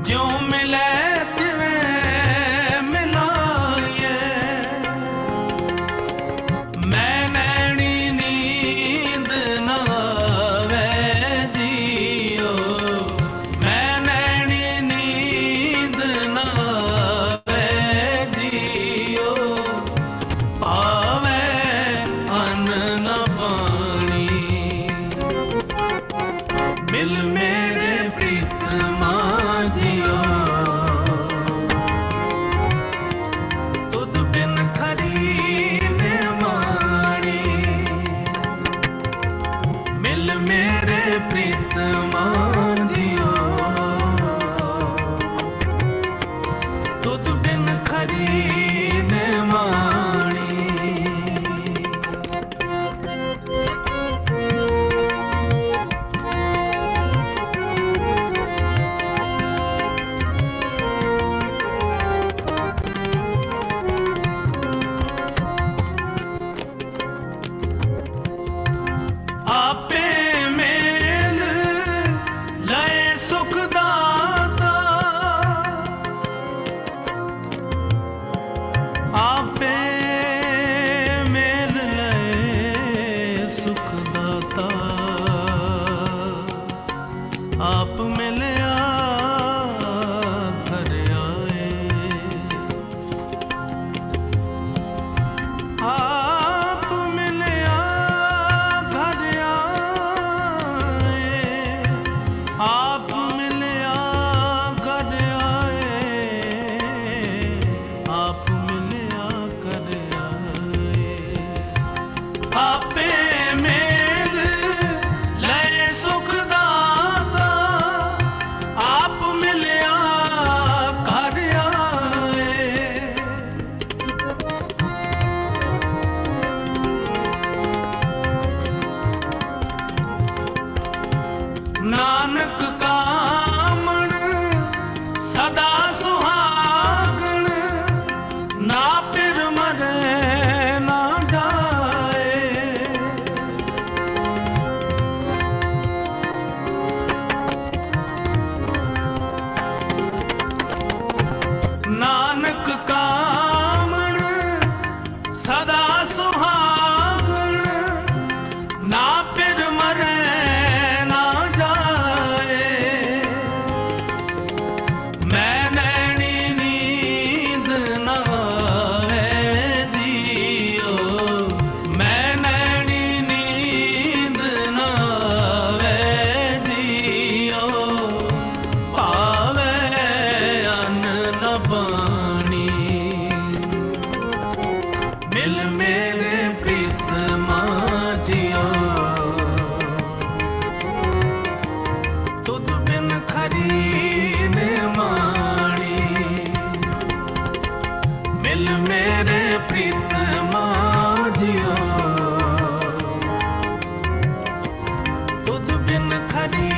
जो मिले तिवे मिलाए, मैं नैनी नींद न आवे जियो, मैं नैनी नींद न आवे जियो, पावे अन्न न पानी, मिल मेरे प्रीतमा जियो, तुद बिन खरी ने माणी, मिल मेरे प्रीतमा जियो, तुद बिन खरी ने माणी। आपे मेल लय सुख दाता, आपे मेल लय सुख दाता, आप मिलया घर आए, आप मिलया घर आए, आप मिलया घर आए, आप मिलया घर आए, आपे मेल लय सुख दाता, आप मिलया घर आए, नानक कामण सदा सुहागण, ना पिर मरे ना जाए, नानक कामण सदा सुहागण, ना पिर मरे ना जाए, मैं नैनी नींद न आवे जियो, मैं नैनी नींद न आवे जियो, पावे अन्न न पानी, मिल मेरे प्रीतमा जियो, तुद बिन खरी ने माणी, मिल मेरे प्रीतमा जियो, तुद बिन खरी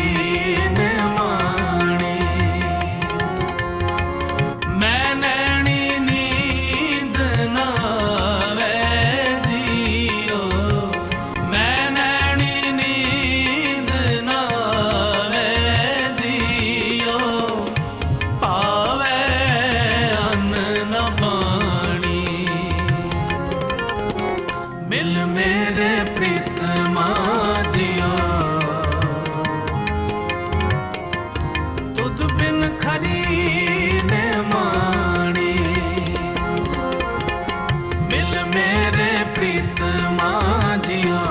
ने माणी, मैं नैनी नींद न आवे जियो, मैं नैनी नींद न आवे जियो, पावे अन्न न पानी, मिल मेरे प्रीतमा जियो, तुद बिन खरी ने माणी, मिल मेरे प्रीतमा जियो,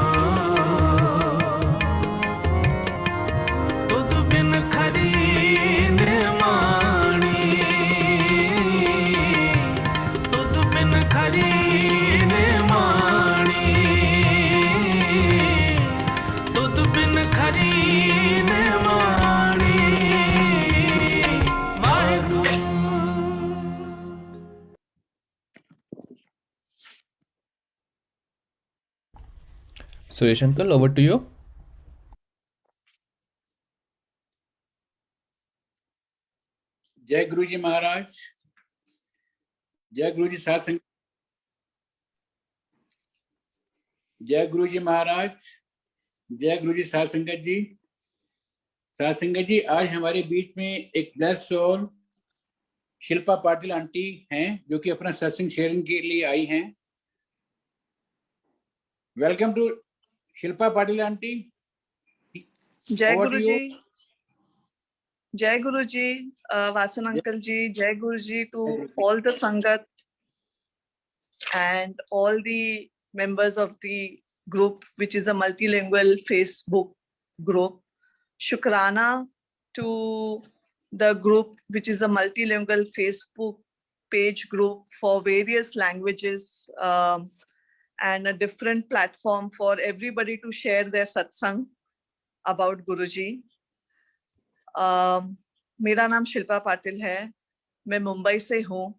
तुद बिन खरी ने माणी, तुद बिन खरी ने माणी, तुद बिन खरी ने माणी। Waheguru. Suresh uncle, over to you. जय गुरु जी महाराज, जय गुरु जी साध संगत, जय गुरु जी महाराज, जय गुरु जी साध संगत जी। साथ संगत जी, आज हमारे बीच में एक blessed soul Shilpa Patil aunty हैं, जो कि अपना सत्संग शेयरिंग के लिए आई हैं। Welcome to Shilpa Patil aunty. Jai Over to Guru you. Ji, Jai Guru ji, Vasan uncle ji, Jai Guru ji to all the Sangat and all the members of the group, which is a multilingual Facebook group. Shukrana to the group, which is a multilingual Facebook page group for various languages and a different platform for everybody to share their satsang about Guruji. मेरा नाम शिल्पा पाटिल है, मैं मुंबई से हूँ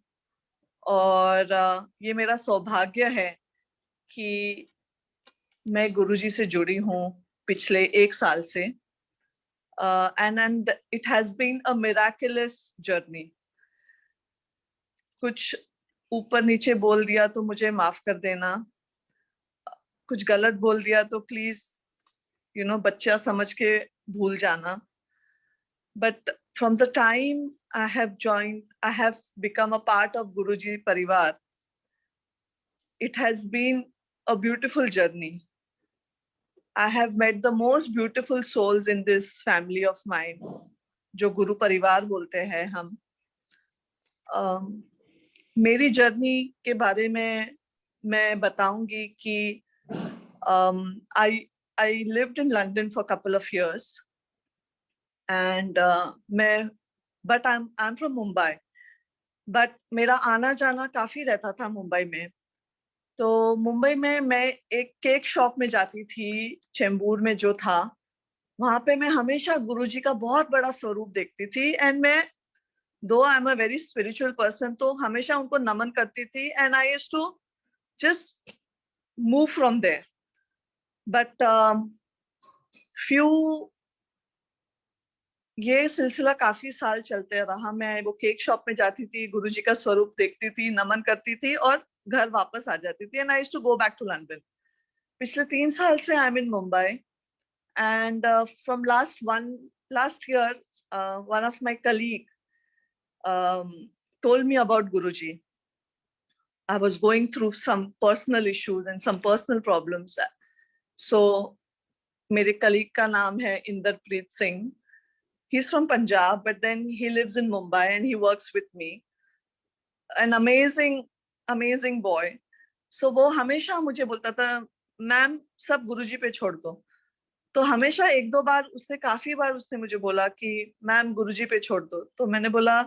और ये मेरा सौभाग्य है कि मैं गुरुजी से जुड़ी हूँ पिछले 1 साल से and it has been a miraculous journey. कुछ ऊपर नीचे बोल दिया तो मुझे माफ कर देना, कुछ गलत बोल दिया तो प्लीज बच्चा समझ के भूल जाना. But from the time I have become a part of Guruji Parivar, it has been a beautiful journey. I have met the most beautiful souls in this family of mine, जो गुरु परिवार बोलते हैं हम. मेरी जर्नी के बारे में मैं बताऊंगी कि I lived in London for a couple of years. And but I'm from Mumbai, but मेरा आना जाना काफी रहता था मुंबई में. तो मुंबई में मैं एक केक शॉप में जाती थी, चेंबूर में जो था, वहां पे मैं हमेशा गुरुजी का बहुत बड़ा स्वरूप देखती थी. एंड मैं दो I am a very spiritual person, तो हमेशा उनको नमन करती थी. And I used to just move from there. But ये सिलसिला काफी साल चलते रहा. मैं वो केक शॉप में जाती थी, गुरुजी का स्वरूप देखती थी, नमन करती थी और घर वापस आ जाती थी. And I used to go back to London. पिछले 3 साल से I am in Mumbai. And from last year one of my colleague told me about Guruji. I was going through some personal issues and some personal problems. So मेरे colleague का नाम है Inderpreet Singh. He's from Punjab, but then he lives in Mumbai and he works with me. An amazing boy. So वो हमेशा मुझे बोलता था, ma'am सब गुरुजी पे छोड़ दो. तो हमेशा 1-2 बार उसने काफी बार उसने मुझे बोला कि मैम गुरुजी पे छोड़ दो. तो मैंने बोला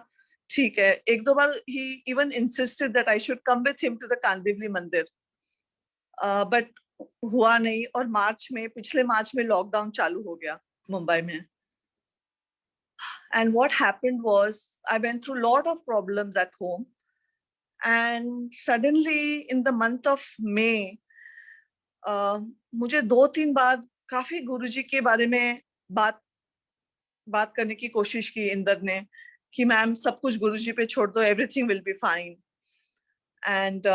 ठीक है. 1-2 बार he even insisted that I should come with him to the Kandivali मंदिर. But हुआ नहीं. और पिछले मार्च में लॉकडाउन चालू हो गया मुंबई में. And what happened was I went through a lot of problems at home. And suddenly in the month of May, मुझे 2-3 बार काफी गुरुजी के बारे में बात करने की कोशिश की इंदर ने कि मैम सब कुछ गुरुजी पे छोड़ दो, everything will be fine. And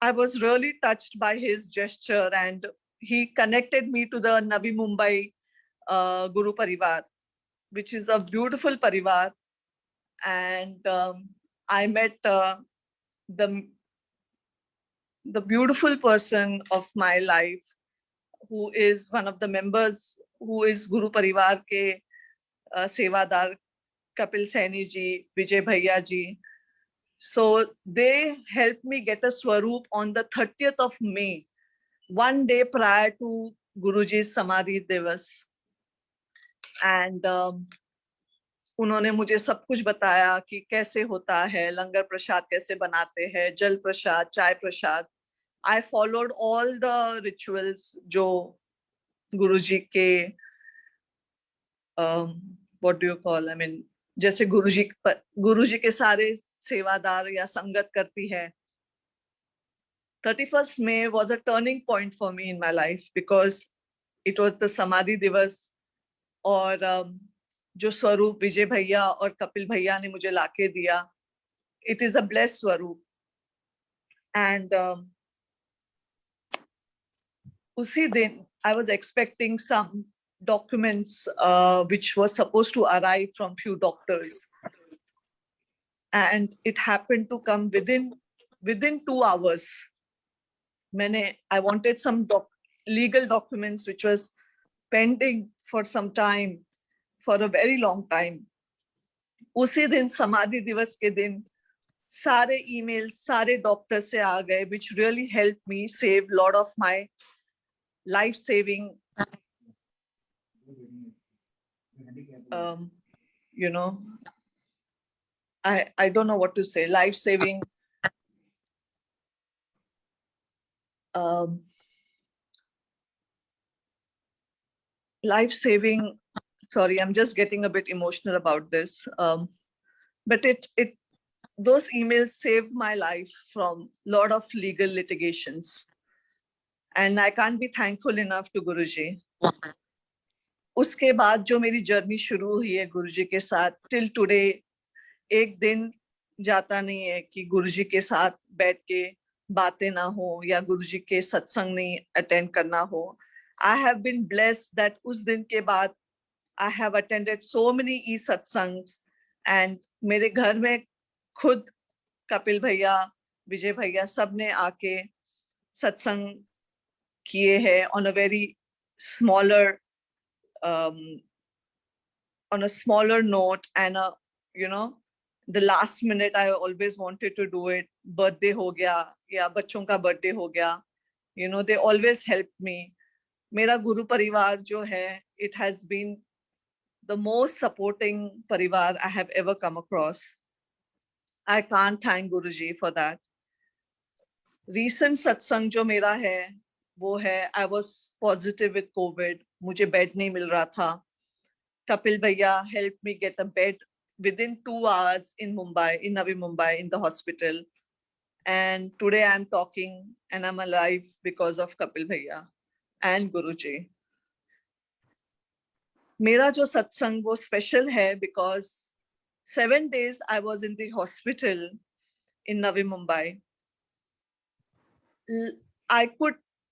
I was really touched by his gesture, and he connected me to the Navi Mumbai Guru Parivar, which is a beautiful parivar. And I met the beautiful person of my life, who is one of the members, who is Guru Parivar ke Sevadar, Kapil Saini ji, Vijay Bhaiya ji. So they helped me get a swaroop on the 30th of May, one day prior to Guruji's Samadhi Divas. And उन्होंने मुझे सब कुछ बताया कि कैसे होता है, लंगर प्रसाद कैसे बनाते हैं, जल प्रसाद, चाय प्रसाद. I followed all the rituals जो गुरुजी के what do you call, I mean, जैसे गुरुजी के सारे सेवादार या संगत करती है. 31st May was a turning point for me in my life because it was the Samadhi Divas. और जो स्वरूप विजय भैया और कपिल भैया ने मुझे लाके दिया, it is a blessed स्वरूप. And उसी दिन I was expecting some documents which were supposed to arrive from few doctors, and it happened to come within 2 hours. I wanted some legal documents which was pending for some time, for a very long time. उसी दिन समाधि दिवस के दिन सारे emails सारे doctors से आ गए, which really helped me save lot of my life saving you know, I don't know what to say, life saving sorry, I'm just getting a bit emotional about this, but those emails saved my life from lot of legal litigations, and I can't be thankful enough to Guruji. उसके बाद जो मेरी journey शुरू हुई है गुरुजी के साथ, till today एक दिन जाता नहीं है कि गुरुजी के साथ बैठ के बातें ना हो या गुरुजी के सत्संग नहीं अटेंड करना हो. I have been blessed that उस दिन के बाद I have attended so many e-satsangs, and मेरे घर में खुद कपिल भैया, विजय भैया सब ने आके सत्संग किए हैं on a very smaller on a smaller note, and the last minute I always wanted to do it. Birthday हो गया या बच्चों का birthday हो गया, they always helped me. मेरा गुरु परिवार जो है, it has been the most supporting परिवार I have ever come across. I can't thank Guruji for that. Recent satsang जो मेरा है वो है, I was positive with COVID. मुझे bed नहीं मिल रहा था. Kapil Bhaiya helped me get a bed within 2 hours in Mumbai, in Navi Mumbai, in the hospital. And today I'm talking and I'm alive because of Kapil Bhaiya and Guruji. मेरा जो सत्संग वो special है because 7 days I was in the hospital in Navi Mumbai.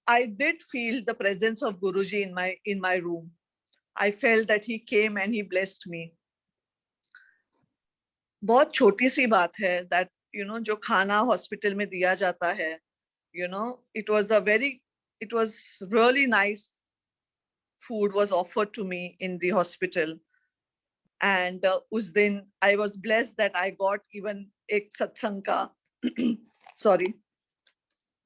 I did feel the presence of Guruji in my room. I felt that he came and he blessed me. बहुत छोटी सी बात है that जो खाना hospital में दिया जाता है, it was really nice food was offered to me in the hospital, and उस दिन I was blessed that I got even एक सत्संग का sorry,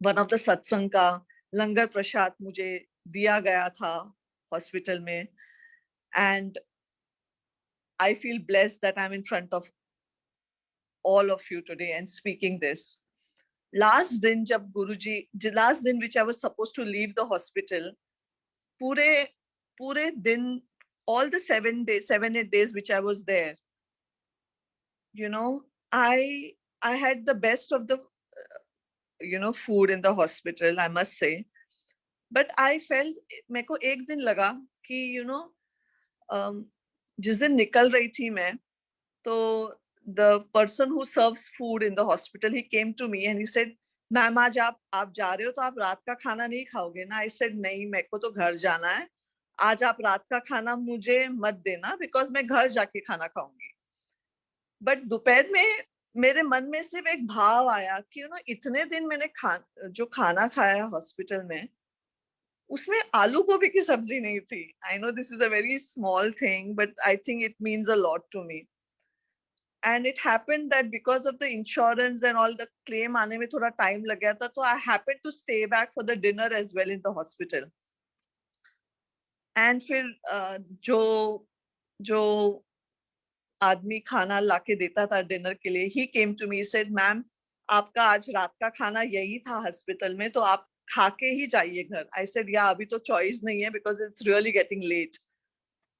one of the सत्संग का लंगर प्रसाद मुझे दिया गया था hospital में. And I feel blessed that I'm in front of all of you today and speaking this. Last दिन जब गुरुजी, last दिन which I was supposed to leave the hospital, पूरे दिन, all the 7-8 days which I was there, I had the best of the food in the hospital, I must say. But I felt, मेरे को एक दिन लगा कि जिस दिन निकल रही थी मैं, तो the person who serves food in the hospital, he came to me and he said, ma'am आज आप जा रहे हो तो आप रात का खाना नहीं खाओगे ना? I said नहीं, मेरे को तो घर जाना है, आज आप रात का खाना मुझे मत देना because मैं घर जाके खाना खाऊंगी. But दोपहर में मेरे मन में सिर्फ एक भाव आया कि इतने दिन मैंने जो खाना खाया हॉस्पिटल में, उसमें आलू गोभी की सब्जी नहीं थी. I know this is a very small thing, but I think it means a lot to me. And it happened that because of the insurance and all the claim आने में थोड़ा time लग गया था, तो I happened to stay back for the dinner as well in the hospital. And फिर जो आदमी खाना लाके देता था डिनर के लिए, he came to me, he said, ma'am आपका आज रात का खाना यही था हॉस्पिटल में, तो आप खा के ही जाइए घर. I said, या अभी तो चॉइस नहीं है because it's really getting late.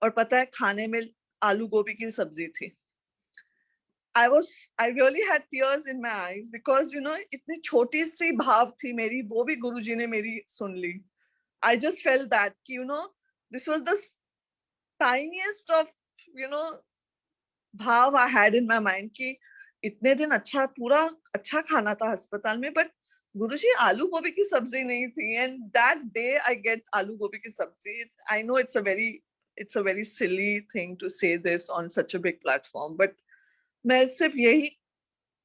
और पता है खाने में आलू गोभी की सब्जी थी. I really had tears in my eyes because इतनी छोटी सी भाव थी मेरी, वो भी गुरुजी ने मेरी सुन ली. I just felt that this was the tiniest of भाव I had in my mind कि इतने दिन पूरा अच्छा खाना था अस्पताल में, but गुरुजी आलू गोभी की सब्जी नहीं थी. And that day I get आलू गोभी की सब्जी. I know it's a very it's a very silly thing to say this on such a big platform, but मैं सिर्फ यही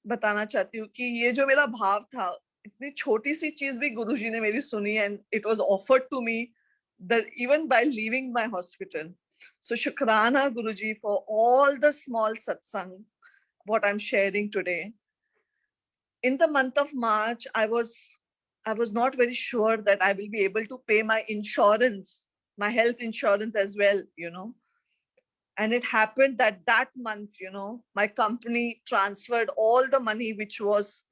बताना चाहती हूँ कि ये जो मेरा भाव था, इतनी छोटी सी चीज भी गुरुजी ने मेरी सुनी, and it was offered to me that even by leaving my hospital. So Shukrana Guruji for all the small satsang, what I'm sharing today. In the month of March, I was not very sure that I will be able to pay my insurance, my health insurance as well, you know. And it happened that month, you know, my company transferred all the money which was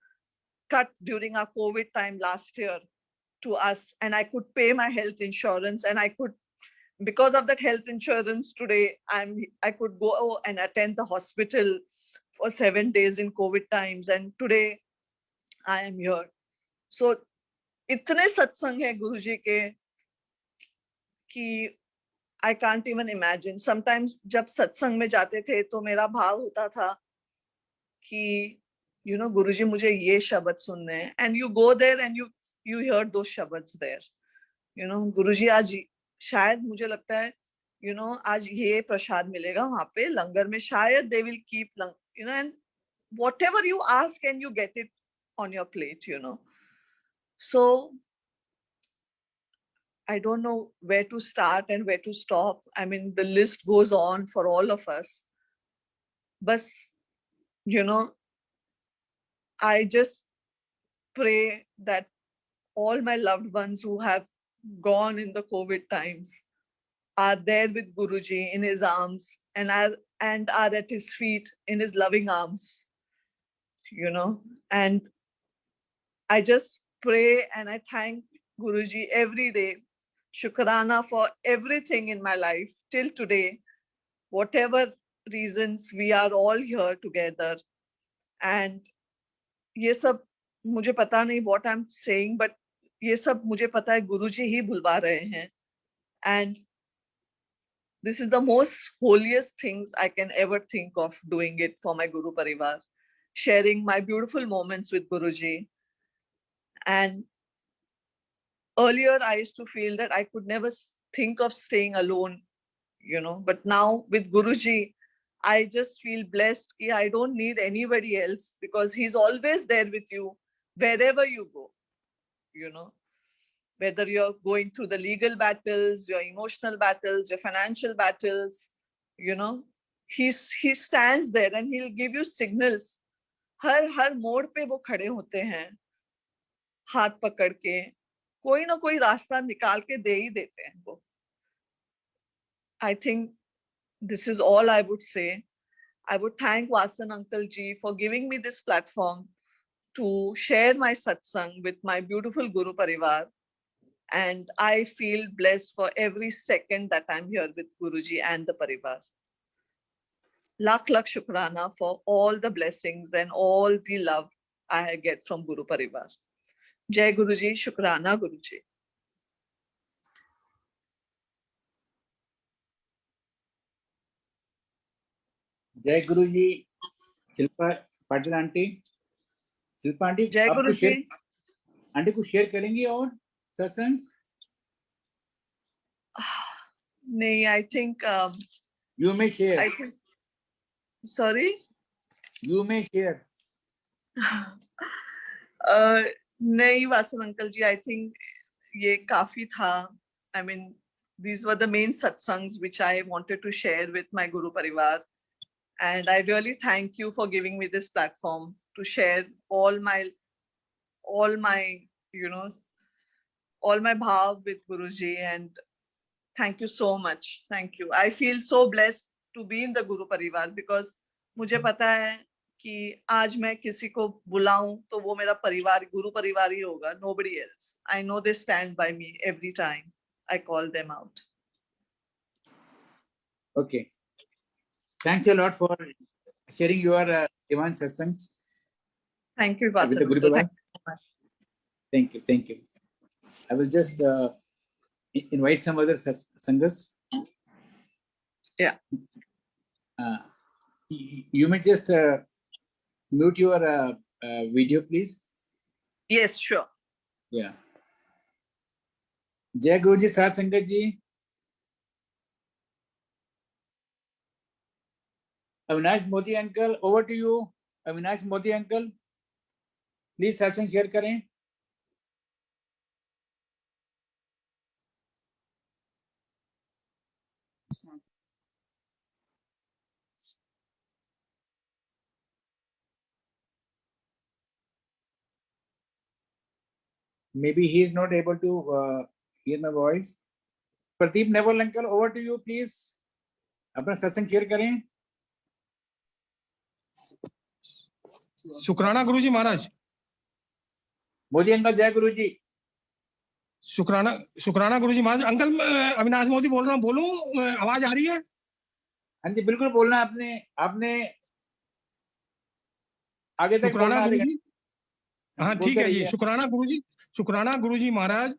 cut during our COVID time last year to us, and I could pay my health insurance, and I could, because of that health insurance today, I could go and attend the hospital for 7 days in COVID times, and today I am here. So इतने सत्संग है गुरुजी के कि I can't even imagine. Sometimes जब सत्संग में जाते थे तो मेरा भाव होता था कि you know गुरुजी मुझे ये शब्द सुनने हैं, and you go there and you hear those शब्द there. You know गुरुजी आज शायद मुझे लगता है you know आज ये प्रसाद मिलेगा वहाँ पे लंगर में, शायद they will keep you know, and whatever you ask and you get it on your plate, you know. So I don't know where to start and where to stop. I mean, the list goes on for all of us. But, you know, I just pray that all my loved ones who have gone in the COVID times are there with Guruji in his arms and are at his feet in his loving arms, you know. And I just pray and I thank Guruji every day. Shukrana for everything in my life till today, whatever reasons we are all here together. And ये सब मुझे पता नहीं what I'm saying, but ये सब मुझे पता है गुरुजी ही बुलवा रहे हैं. And this is the most holiest things I can ever think of doing it for my Guru Parivar, sharing my beautiful moments with Guruji. And earlier I used to feel that I could never think of staying alone, you know, but now with Guruji, I just feel blessed. I don't need anybody else because he's always there with you wherever you go, you know, whether you're going through the legal battles, your emotional battles, your financial battles, you know, he stands there and he'll give you signals. हर मोड़ पे वो खड़े होते हैं, हाथ पकड़ के कोई ना कोई रास्ता निकाल के दे ही देते हैं वो. I think this is all I would say. I would thank Vasan Uncle Ji for giving me this platform to share my satsang with my beautiful Guru Parivar. And I feel blessed for every second that I'm here with Guruji and the Parivar. Lakh lakh shukrana for all the blessings and all the love I get from Guru Parivar. Jai Guruji, Shukrana Guruji. जय गुरु जी. Shilpa Patil aunty, Shilpa aunty जय आप गुरु कुछ share, जी. Aunty कुछ share करेंगी और सत्संग? नहीं, I think You may share. I think, sorry? You may share. नहीं Vasan uncle ji, I think ये काफी था. I mean, these were the main satsangs which I wanted to share with my Guru Parivar. And I really thank you for giving me this platform to share all my, you know, all my bhav with Guruji. And thank you so much. Thank you. I feel so blessed to be in the Guru Parivar because मुझे पता है कि आज मैं किसी को बुलाऊं तो वो मेरा परिवार, गुरु परिवार ही होगा. Nobody else. I know they stand by me every time I call them out. Okay. Thanks a lot for sharing your divine satsangs. Thank you, with the Vasan Guru uncle. Parivar. Thank you so much. Thank you. Thank you. I will just invite some other sanghas. Yeah. You may just mute your video, please. Yes, sure. Yeah. Jai Guruji, Sat Sangat Ji. Avinash Modi uncle, over to you. Avinash Modi uncle, please session share करें। Maybe he is not able to hear my voice. Pradeep Naval uncle, over to you please, अपना सत्संग share करें। शुक्राना गुरुजी महाराज। Modi uncle, जय गुरु जी। शुक्राना गुरुजी महाराज। Uncle मैं अविनाश मोदी बोल रहा हूँ, बोलूं? आवाज आ रही है? हाँ जी बिल्कुल बोलना है। आपने आगे तक शुक्राना बोलना है। गुरुजी। हाँ ठीक है जी। शुक्राना गुरुजी महाराज।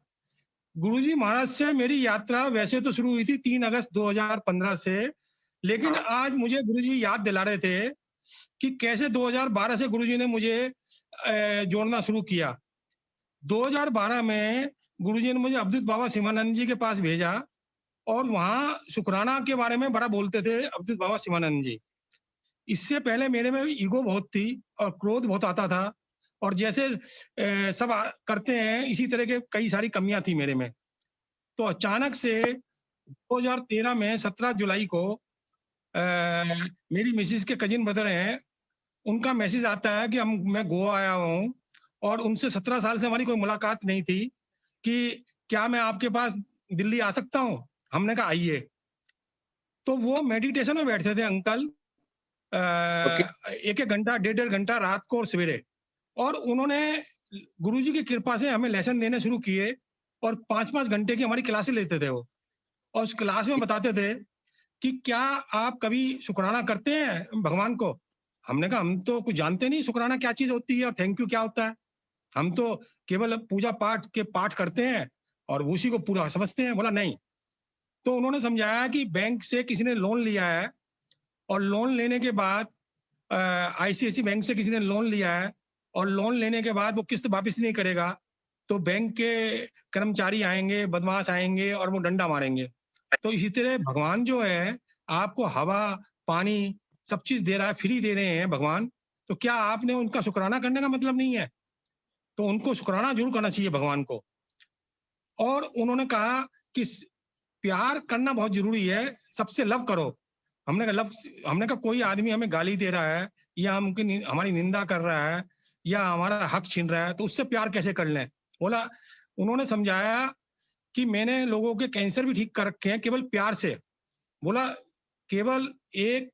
गुरुजी महाराज से मेरी यात्रा वैसे तो शुरू हुई थी 3 अगस्त 2015 से, लेकिन आज मुझे गुरुजी याद दिला रहे थे कि कैसे 2012 से गुरुजी ने मुझे जोड़ना शुरू किया। 2012 में गुरुजी ने मुझे अवधूत बाबा शिवानंद जी के पास भेजा और वहां शुक्राना के बारे में बड़ा बोलते थे अवधूत बाबा शिवानंद जी। इससे पहले मेरे में ईगो बहुत थी और क्रोध बहुत आता था, और जैसे सब करते हैं इसी तरह के कई सारी कमियां थी मेरे में। तो अचानक से 2013 में 17 जुलाई को मेरी मिसिस के कजिन ब्रदर हैं, उनका मैसेज आता है कि मैं गोवा आया हूँ और उनसे 17 साल से हमारी कोई मुलाकात नहीं थी कि क्या मैं आपके पास दिल्ली आ सकता हूँ। हमने कहा आइए। तो वो मेडिटेशन में बैठे थे अंकल, एक घंटा 1.5 घंटा रात को और सवेरे, और उन्होंने गुरुजी की कृपा से हमें लेसन देने शुरू किए और 5-5 घंटे की हमारी क्लासें लेते थे वो, और उस क्लास में बताते थे कि क्या आप कभी शुक्राना करते हैं भगवान को। हमने कहा हम तो कुछ जानते नहीं शुक्राना क्या चीज होती है और थैंक यू क्या होता है, हम तो केवल पूजा पाठ के पाठ करते हैं और उसी को पूरा समझते हैं। बोला नहीं। तो उन्होंने समझाया कि बैंक से किसी ने लोन लिया है और लोन लेने के बाद आईसीआईसी बैंक से किसी ने लोन लिया है और लोन लेने के बाद वो किस्त वापस नहीं करेगा तो बैंक के कर्मचारी आएंगे, बदमाश आएंगे और वो डंडा मारेंगे। तो इसी तरह भगवान जो है आपको हवा पानी सब चीज दे रहा है, फ्री दे रहे हैं भगवान, तो क्या आपने उनका शुक्राना करने का मतलब नहीं है? तो उनको शुक्राना जरूर करना चाहिए भगवान को। और उन्होंने कहा कि प्यार करना बहुत जरूरी है, सबसे लव करो। हमने कहा कोई आदमी हमें गाली दे रहा है या हमारी निंदा कर रहा है या हमारा हक छीन रहा है तो उससे प्यार कैसे कर लें। बोला, उन्होंने समझाया कि मैंने लोगों के कैंसर भी ठीक कर रखे हैं केवल प्यार से। बोला केवल एक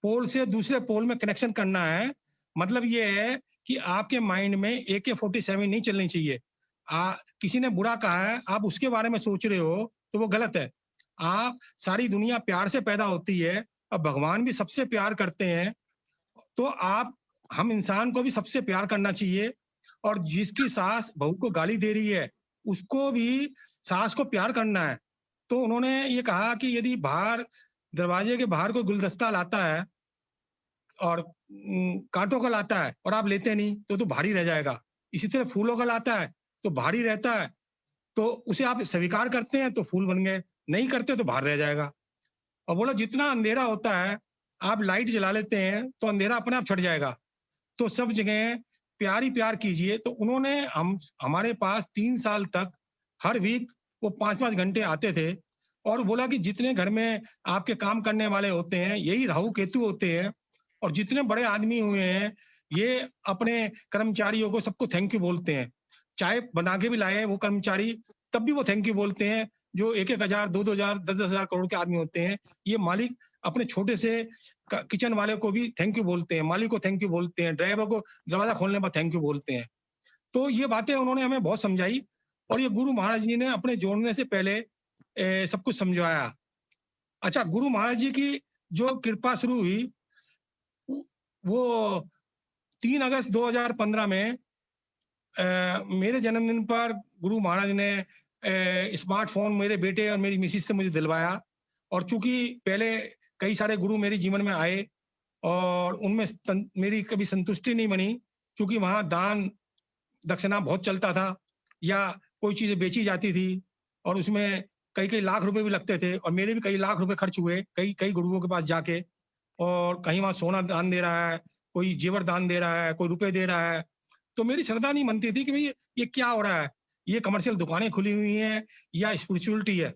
पोल से दूसरे पोल में कनेक्शन करना है, मतलब ये है कि आपके माइंड में AK-47 नहीं चलनी चाहिए। किसी ने बुरा कहा है, आप उसके बारे में सोच रहे हो तो वो गलत है। आप सारी दुनिया प्यार से पैदा होती है और भगवान भी सबसे प्यार करते हैं, तो हम इंसान को भी सबसे प्यार करना चाहिए। और जिसकी सास बहू को गाली दे रही है उसको भी सास को प्यार करना है। तो उन्होंने ये कहा कि यदि बाहर दरवाजे के बाहर कोई गुलदस्ता लाता है और कांटों का लाता है और आप लेते नहीं तो भारी रह जाएगा। इसी तरह फूलों का लाता है तो भारी रहता है, तो उसे आप स्वीकार करते हैं तो फूल बन गए, नहीं करते तो बाहर रह जाएगा। और बोला जितना अंधेरा होता है आप लाइट जला लेते हैं तो अंधेरा अपने आप छट जाएगा। तो सब जगह प्यार ही प्यार कीजिए। तो उन्होंने हमारे पास 3 साल तक हर वीक वो 5-5 घंटे आते थे और बोला कि जितने घर में आपके काम करने वाले होते हैं यही राहु केतु होते हैं, और जितने बड़े आदमी हुए हैं ये अपने कर्मचारियों को सबको थैंक यू बोलते हैं। चाय बना के भी लाए वो कर्मचारी तब भी वो थैंक यू बोलते हैं। जो 1-1 हजार 2-2 हजार 10-10 हजार करोड़ के आदमी होते हैं, ये मालिक अपने छोटे से किचन वाले को भी थैंक यू बोलते हैं, मालिक को थैंक यू बोलते हैं, ड्राइवर को दरवाजा खोलने पर थैंक यू बोलते हैं। तो ये बातें उन्होंने हमें बहुत समझाई और ये गुरु महाराज जी ने अपने जोड़ने से पहले सब कुछ समझाया। अच्छा, गुरु महाराज जी की जो कृपा शुरू हुई वो 3 अगस्त 2015 में मेरे जन्मदिन पर गुरु महाराज ने स्मार्टफोन मेरे बेटे और मेरी मिसिस से मुझे दिलवाया। और चूंकि पहले कई सारे गुरु मेरे जीवन में आए और उनमें मेरी कभी संतुष्टि नहीं बनी, क्योंकि वहां दान दक्षिणा बहुत चलता था या कोई चीजें बेची जाती थी और उसमें कई लाख रुपए भी लगते थे, और मेरे भी कई लाख रुपए खर्च हुए कई गुरुओं के पास जाके। और कहीं वहां सोना दान दे रहा है, कोई जेवर दान दे रहा है, कोई रुपए दे रहा है। तो मेरी श्रद्धा नहीं बनती थी कि भाई ये क्या हो रहा है, ये कमर्शियल दुकानें खुली हुई हैं या स्पिरिचुअलिटी है।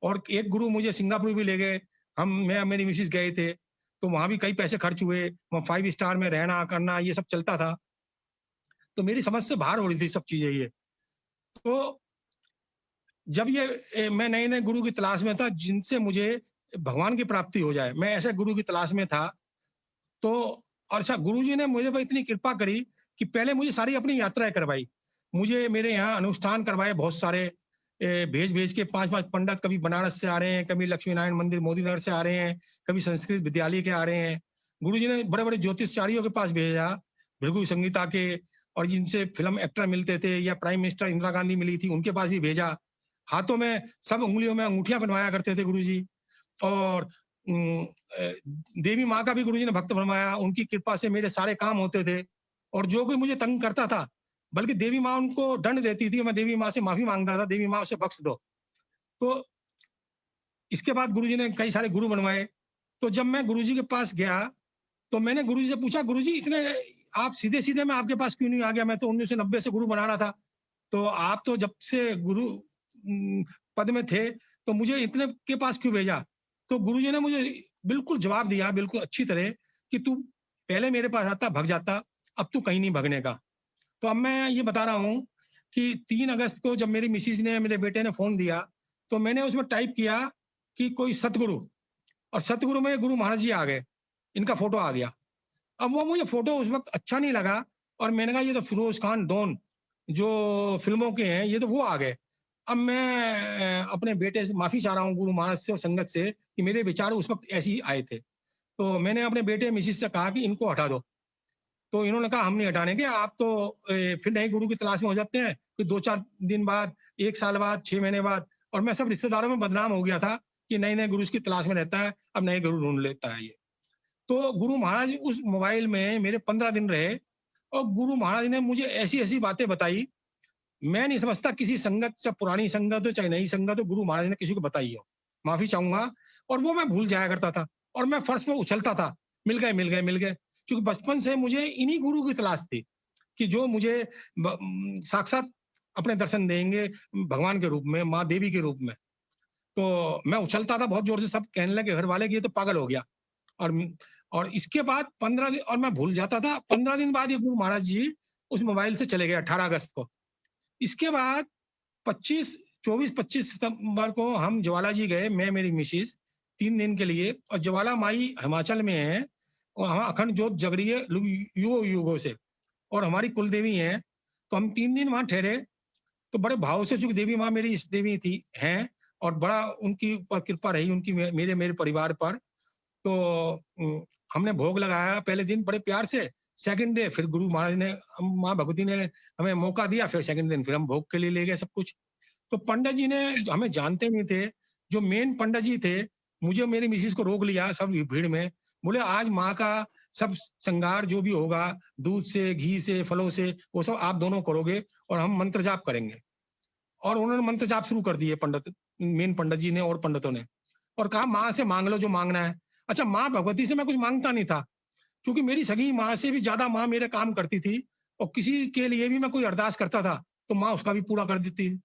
और एक गुरु मुझे सिंगापुर भी ले गए, मैं मेरी मिसेज गए थे, तो वहां भी कई पैसे खर्च हुए, वहाँ 5 स्टार में रहना करना ये सब चलता था। तो मेरी समझ से बाहर हो रही थी सब चीजें ये। तो जब मैं नए नए गुरु की तलाश में था जिनसे मुझे भगवान की प्राप्ति हो जाए, मैं ऐसे गुरु की तलाश में था। तो और अच्छा गुरुजी ने मुझे पर इतनी कृपा करी कि पहले मुझे सारी अपनी यात्राएं करवाई, मुझे मेरे यहाँ अनुष्ठान करवाए बहुत सारे, भेज भेज के 5-5 पंडित, कभी बनारस से आ रहे हैं, कभी लक्ष्मी नारायण मंदिर मोदी नगर से आ रहे हैं, कभी संस्कृत विद्यालय के आ रहे हैं। गुरुजी ने बड़े बड़े ज्योतिषचारियों के पास भेजा, भृगु संगीता के, और जिनसे फिल्म एक्टर मिलते थे या प्राइम मिनिस्टर इंदिरा गांधी मिली थी उनके पास भी भेजा। हाथों में सब उंगलियों में अंगूठियां बनवाया करते थे गुरुजी। और देवी माँ का भी गुरुजी ने भक्त बनवाया, उनकी कृपा से मेरे सारे काम होते थे। और जो कोई मुझे तंग करता था, बल्कि देवी माँ उनको दंड देती थी, मैं देवी माँ से माफी मांगता था, देवी माँ उसे बख्श दो। तो इसके बाद गुरुजी ने कई सारे गुरु बनवाए। तो जब मैं गुरुजी के पास गया तो मैंने गुरुजी से पूछा, गुरुजी इतने आप सीधे सीधे मैं आपके पास क्यों नहीं आ गया, मैं तो 1990 से गुरु बना रहा था, तो आप तो जब से गुरु पद में थे तो मुझे इतने के पास क्यों भेजा। तो गुरुजी ने मुझे बिल्कुल जवाब दिया, बिल्कुल अच्छी तरह, कि तू पहले मेरे पास आता भाग जाता, अब तू कहीं नहीं भागने का। तो अब मैं ये बता रहा हूँ कि 3 अगस्त को जब मेरी मिसिज ने, मेरे बेटे ने फोन दिया, तो मैंने उसमें टाइप किया कि कोई सतगुरु, और सतगुरु में गुरु महाराज जी आ गए, इनका फोटो आ गया। अब वो मुझे फोटो उस वक्त अच्छा नहीं लगा, और मैंने कहा ये तो फिरोज खान डॉन जो फिल्मों के हैं, ये तो वो आ गए। अब मैं अपने बेटे से माफी चाह रहा हूँ गुरु महाराज से और संगत से कि मेरे विचार उस वक्त ऐसे ही आए थे। तो मैंने अपने बेटे मिसिज से कहा कि इनको हटा दो। तो इन्होंने कहा हम नहीं हटाने के, आप तो फिर नए गुरु की तलाश में हो जाते हैं, फिर 2-4 दिन बाद, 1 साल बाद, 6 महीने बाद। और मैं सब रिश्तेदारों में बदनाम हो गया था कि नए नए गुरु की तलाश में रहता है, अब नए गुरु ढूंढ लेता है ये। तो गुरु महाराज उस मोबाइल में मेरे 15 दिन रहे, और गुरु महाराज ने मुझे ऐसी ऐसी बातें बताई, मैं नहीं समझता किसी संगत, चाहे पुरानी संगत हो चाहे नई संगत हो, गुरु महाराज ने किसी को बताई हो, माफी चाहूंगा। और वो मैं भूल जाया करता था, और मैं फर्श पे उछलता था, मिल गए मिल गए मिल गए। क्योंकि बचपन से मुझे इन्हीं गुरु की तलाश थी कि जो मुझे साक्षात अपने दर्शन देंगे भगवान के रूप में, माँ देवी के रूप में। तो मैं उछलता था बहुत जोर से, सब कहने लगे घर वाले कि ये तो पागल हो गया। और इसके बाद 15 दिन, और मैं भूल जाता था। 15 दिन बाद ये गुरु महाराज जी उस मोबाइल से चले गए 18 अगस्त को। इसके बाद 24-25 सितंबर को हम ज्वाला जी गए, मैं मेरी मिसिज 3 दिन के लिए। और ज्वाला माई हिमाचल में है, और वहाँ अखंड जोत जग रही है युगों युगों से, और हमारी कुल देवी है। तो हम 3 दिन वहां ठहरे। तो बड़े भाव से, चूंकि देवी माँ मेरी इष्ट देवी थी हैं, और बड़ा उनकी ऊपर कृपा रही उनकी मेरे परिवार पर। तो हमने भोग लगाया पहले दिन बड़े प्यार से। सेकंड डे फिर गुरु महाराज ने, माँ भगवती ने हमें मौका दिया, फिर सेकंड दिन फिर हम भोग के लिए ले गए सब कुछ। तो पंडित जी ने, हमें जानते नहीं थे, जो मेन पंडित जी थे, मुझे मेरी मिसिज को रोक लिया सब भीड़ में, बोले आज माँ का सब श्रृंगार जो भी होगा, दूध से, घी से, फलों से, वो सब आप दोनों करोगे, और हम मंत्र जाप करेंगे। और उन्होंने मंत्र जाप शुरू कर दिए पंडित, मेन पंडित जी ने और पंडितों ने, और कहा माँ से मांग लो जो मांगना है। अच्छा, माँ भगवती से मैं कुछ मांगता नहीं था, क्योंकि मेरी सगी माँ से भी ज्यादा माँ मेरे काम करती थी, और किसी के लिए भी मैं कोई अरदास करता था तो माँ उसका भी पूरा कर देती थी।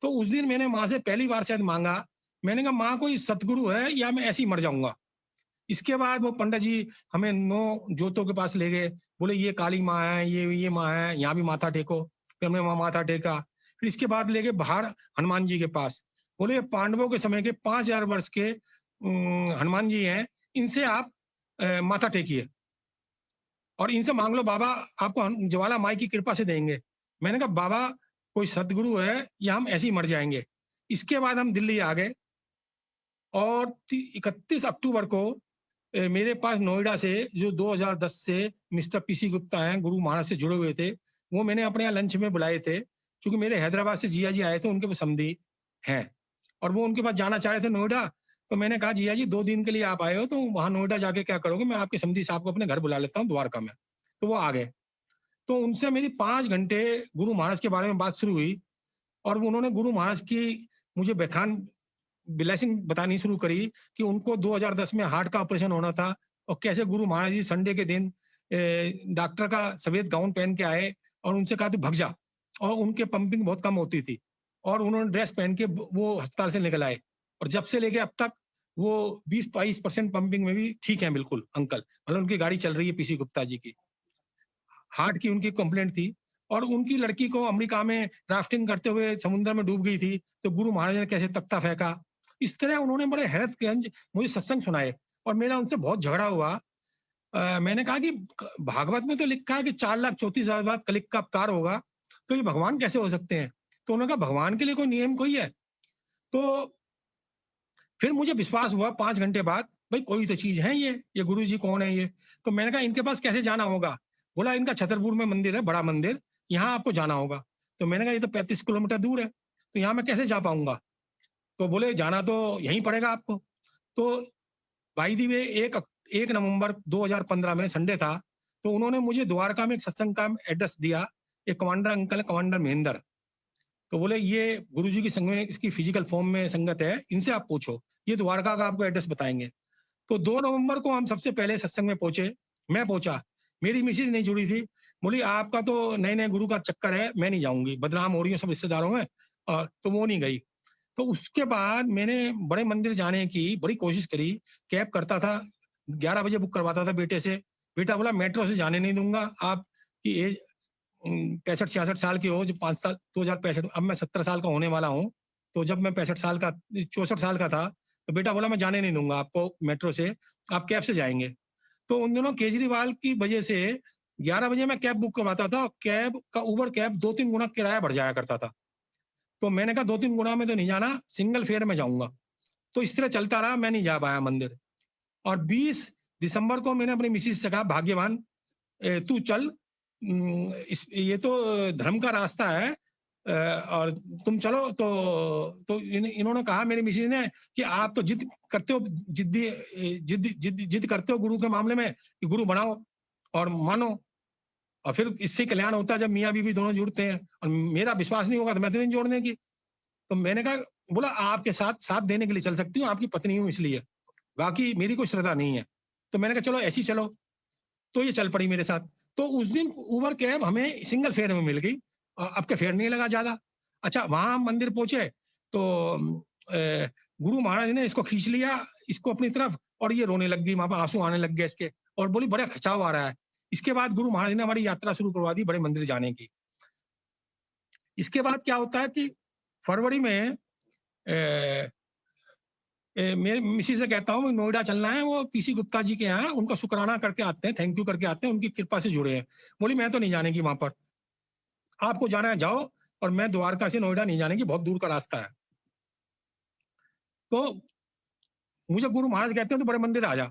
तो उस दिन मैंने माँ से पहली बार शायद मांगा, मैंने कहा माँ कोई सतगुरु है या मैं ऐसे ही मर जाऊंगा। इसके बाद वो पंडित जी हमें 9 ज्योतों के पास ले गए, बोले ये काली माँ है, ये माँ है, यहाँ भी माथा टेको। फिर हमने वहां माथा टेका। फिर इसके बाद ले गए बाहर हनुमान जी के पास, बोले पांडवों के समय के 5000 वर्ष के हनुमान जी हैं, इनसे आप माथा टेकिए और इनसे मांग लो, बाबा आपको ज्वाला माई की कृपा से देंगे। मैंने कहा बाबा कोई सदगुरु है या हम ऐसे ही मर जाएंगे। इसके बाद हम दिल्ली आ गए, और 31 अक्टूबर को मेरे पास नोएडा से, जो 2010 से मिस्टर पीसी गुप्ता हैं, गुरु महाराज से जुड़े हुए थे, वो मैंने अपने यहाँ लंच में बुलाए थे, क्योंकि मेरे हैदराबाद से जिया जी आए थे, उनके समधी हैं, और वो उनके पास जाना चाह रहे थे नोएडा। तो मैंने कहा जिया जी 2 दिन के लिए आप आए हो, तो वहां नोएडा जाके क्या करोगे, मैं आपके समधी साहब को अपने घर बुला लेता हूँ द्वारका में। तो वो आ गए। तो उनसे मेरी 5 घंटे गुरु महाराज के बारे में बात शुरू हुई, और उन्होंने गुरु महाराज की मुझे ब्लेसिंग बतानी शुरू करी कि उनको 2010 में हार्ट का ऑपरेशन होना था, और कैसे गुरु महाराज जी संडे के दिन डॉक्टर का सफेद गाउन पहन के आए और उनसे कहा तू भग जा, और उनके पंपिंग बहुत कम होती थी और उन्होंने ड्रेस पहन के वो अस्पताल से निकल आए, और जब से लेके अब तक वो 20-22% पंपिंग में भी ठीक है बिल्कुल अंकल। मतलब उनकी गाड़ी चल रही है पीसी गुप्ता जी की। हार्ट की उनकी कंप्लेंट थी, और उनकी लड़की को अमेरिका में राफ्टिंग करते हुए समुद्र में डूब गई थी, तो गुरु महाराज ने कैसे तख्ता फेंका। इस तरह उन्होंने बड़े हैरतगंज मुझे सत्संग सुनाए, और मेरा उनसे बहुत झगड़ा हुआ। मैंने कहा कि भागवत में तो लिखा है कि 4,34,000 बाद कलिक का अवतार होगा, तो ये भगवान कैसे हो सकते हैं? तो उन्होंने कहा भगवान के लिए कोई नियम कोई है? तो फिर मुझे विश्वास हुआ 5 घंटे बाद, भाई कोई तो चीज है ये गुरु जी कौन है ये? तो मैंने कहा इनके पास कैसे जाना होगा? बोला इनका छतरपुर में मंदिर है, बड़ा मंदिर, यहाँ आपको जाना होगा। तो मैंने कहा ये तो 35 किलोमीटर दूर है, तो यहाँ मैं कैसे जा पाऊंगा? तो बोले जाना तो यहीं पड़ेगा आपको। तो बाई दी वे 1 नवंबर 2015 में संडे था, तो उन्होंने मुझे द्वारका में एक सत्संग का एड्रेस दिया। एक कमांडर अंकल, कमांडर महेंद्र, तो बोले ये गुरुजी की संग में इसकी फिजिकल फॉर्म में संगत है, इनसे आप पूछो, ये द्वारका का आपको एड्रेस बताएंगे। तो 2 नवंबर को हम सबसे पहले सत्संग में पहुंचे। मैं पहुंचा, मेरी मिसेज नहीं जुड़ी थी, बोली आपका तो नए नए गुरु का चक्कर है, मैं नहीं जाऊंगी, बदनाम हो रही हूँ सब रिश्तेदारों में, तो वो नहीं गई। तो उसके बाद मैंने बड़े मंदिर जाने की बड़ी कोशिश करी, कैब करता था, 11 बजे बुक करवाता था बेटे से। बेटा बोला मेट्रो से जाने नहीं दूंगा, आपकी एज 65-66 साल की हो, जो 5 साल 2065, अब मैं 70 साल का होने वाला हूँ, तो जब मैं 64 साल का था, तो बेटा बोला मैं जाने नहीं दूंगा आपको मेट्रो से, आप कैब से जाएंगे। तो उन दिनों केजरीवाल की वजह से 11 बजे मैं कैब बुक करवाता था, कैब का उबर कैब 2-3 गुना किराया बढ़ जाया करता था। तो मैंने कहा 2-3 गुना में तो नहीं जाना, सिंगल फेयर में जाऊंगा। तो इस तरह चलता रहा, मैं नहीं जा पाया मंदिर। और 20 दिसंबर को मैंने अपनी मिसेज से कहा भाग्यवान तू चल, ये तो धर्म का रास्ता है, और तुम चलो। तो इन्होंने कहा मेरी मिसेज ने कि आप तो जिद करते हो, जिद करते हो गुरु के मामले में कि गुरु बनाओ और मानो, और फिर इससे कल्याण होता है जब मियाँ बीवी दोनों जुड़ते हैं, और मेरा विश्वास नहीं होगा तो मैं तो नहीं जोड़ने की। तो मैंने कहा, बोला आपके साथ देने के लिए चल सकती हूँ, आपकी पत्नी हूँ इसलिए, बाकी मेरी कोई श्रद्धा नहीं है। तो मैंने कहा चलो ऐसी चलो, तो ये चल पड़ी मेरे साथ। तो उस दिन उबर कैब हमें सिंगल फेयर में मिल गई, अब का फेयर नहीं लगा ज्यादा। अच्छा, वहां मंदिर पहुंचे तो गुरु महाराज ने इसको खींच लिया, इसको अपनी तरफ, और ये रोने लग गई, वहां पर आंसू आने लग गए इसके, और बोली बड़ा खिंचाव आ रहा है। इसके बाद गुरु महाराज ने हमारी यात्रा शुरू करवा दी बड़े मंदिर जाने की। इसके बाद क्या होता है कि फरवरी में मेरे मिसेज से कहता हूँ नोएडा चलना है, वो पीसी गुप्ता जी के यहाँ, उनका शुक्राना करके आते हैं, थैंक यू करके आते हैं, उनकी कृपा से जुड़े हैं। बोली मैं तो नहीं जाने की वहां पर, आपको जाना है जाओ, और मैं द्वारका से नोएडा नहीं जाने की, बहुत दूर का रास्ता है। तो मुझे गुरु महाराज कहते हैं तो बड़े मंदिर आ जा,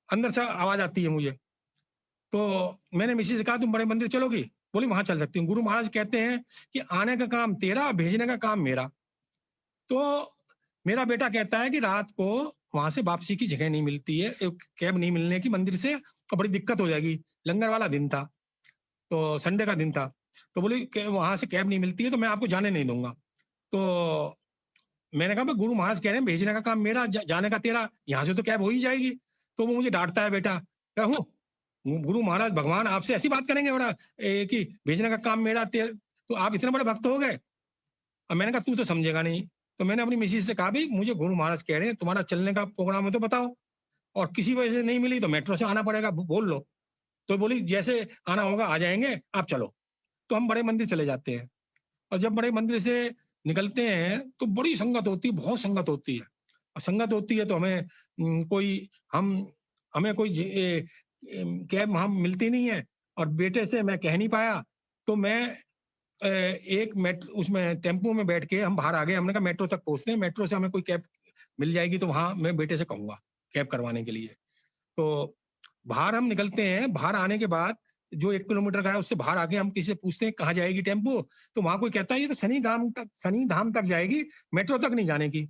अंदर से आवाज आती है मुझे। तो मैंने मिसेज से कहा तुम बड़े मंदिर चलोगी? बोली वहां चल सकती हूँ। गुरु महाराज कहते हैं कि आने का काम तेरा, भेजने का काम मेरा। तो मेरा बेटा कहता है कि रात को वहां से वापसी की जगह नहीं मिलती है, कैब नहीं मिलने की मंदिर से, और बड़ी दिक्कत हो जाएगी। लंगर वाला दिन था, तो संडे का दिन था, तो बोली वहां से कैब नहीं मिलती है तो मैं आपको जाने नहीं दूंगा। तो मैंने कहा गुरु महाराज कह रहे हैं भेजने का काम मेरा, जाने का तेरा, यहाँ से तो कैब हो ही जाएगी। तो वो मुझे डांटता है, बेटा कहूँ गुरु महाराज भगवान आपसे ऐसी बात करेंगे बड़ा कि भेजने का काम मेरा, तो आप इतने बड़े भक्त हो गए। और मैंने कहा तू तो समझेगा नहीं। तो मैंने अपनी मिसेज से कहा भाई मुझे गुरु महाराज कह रहे हैं तुम्हारा चलने का प्रोग्राम है तो बताओ, और किसी वजह से नहीं मिली तो मेट्रो से आना पड़ेगा, बोल लो। तो बोली जैसे आना होगा आ जाएंगे, आप चलो। तो हम बड़े मंदिर चले जाते हैं, और जब बड़े मंदिर से निकलते हैं तो बड़ी संगत होती है, बहुत संगत होती है। और संगत होती है तो हमें कोई कैब वहां मिलती नहीं है, और बेटे से मैं कह नहीं पाया, तो मैं उसमें टेम्पो में बैठ के हम बाहर आ गए। हमने कहा मेट्रो तक पहुंचते हैं, मेट्रो से हमें कोई कैब मिल जाएगी तो वहां मैं बेटे से कहूंगा कैब करवाने के लिए। तो बाहर हम निकलते हैं, बाहर आने के बाद जो 1 किलोमीटर का है उससे बाहर आके हम किसी से पूछते हैं कहाँ जाएगी टेम्पो, तो वहां कोई कहता है ये तो शनि धाम तक जाएगी, मेट्रो तक नहीं जाने की।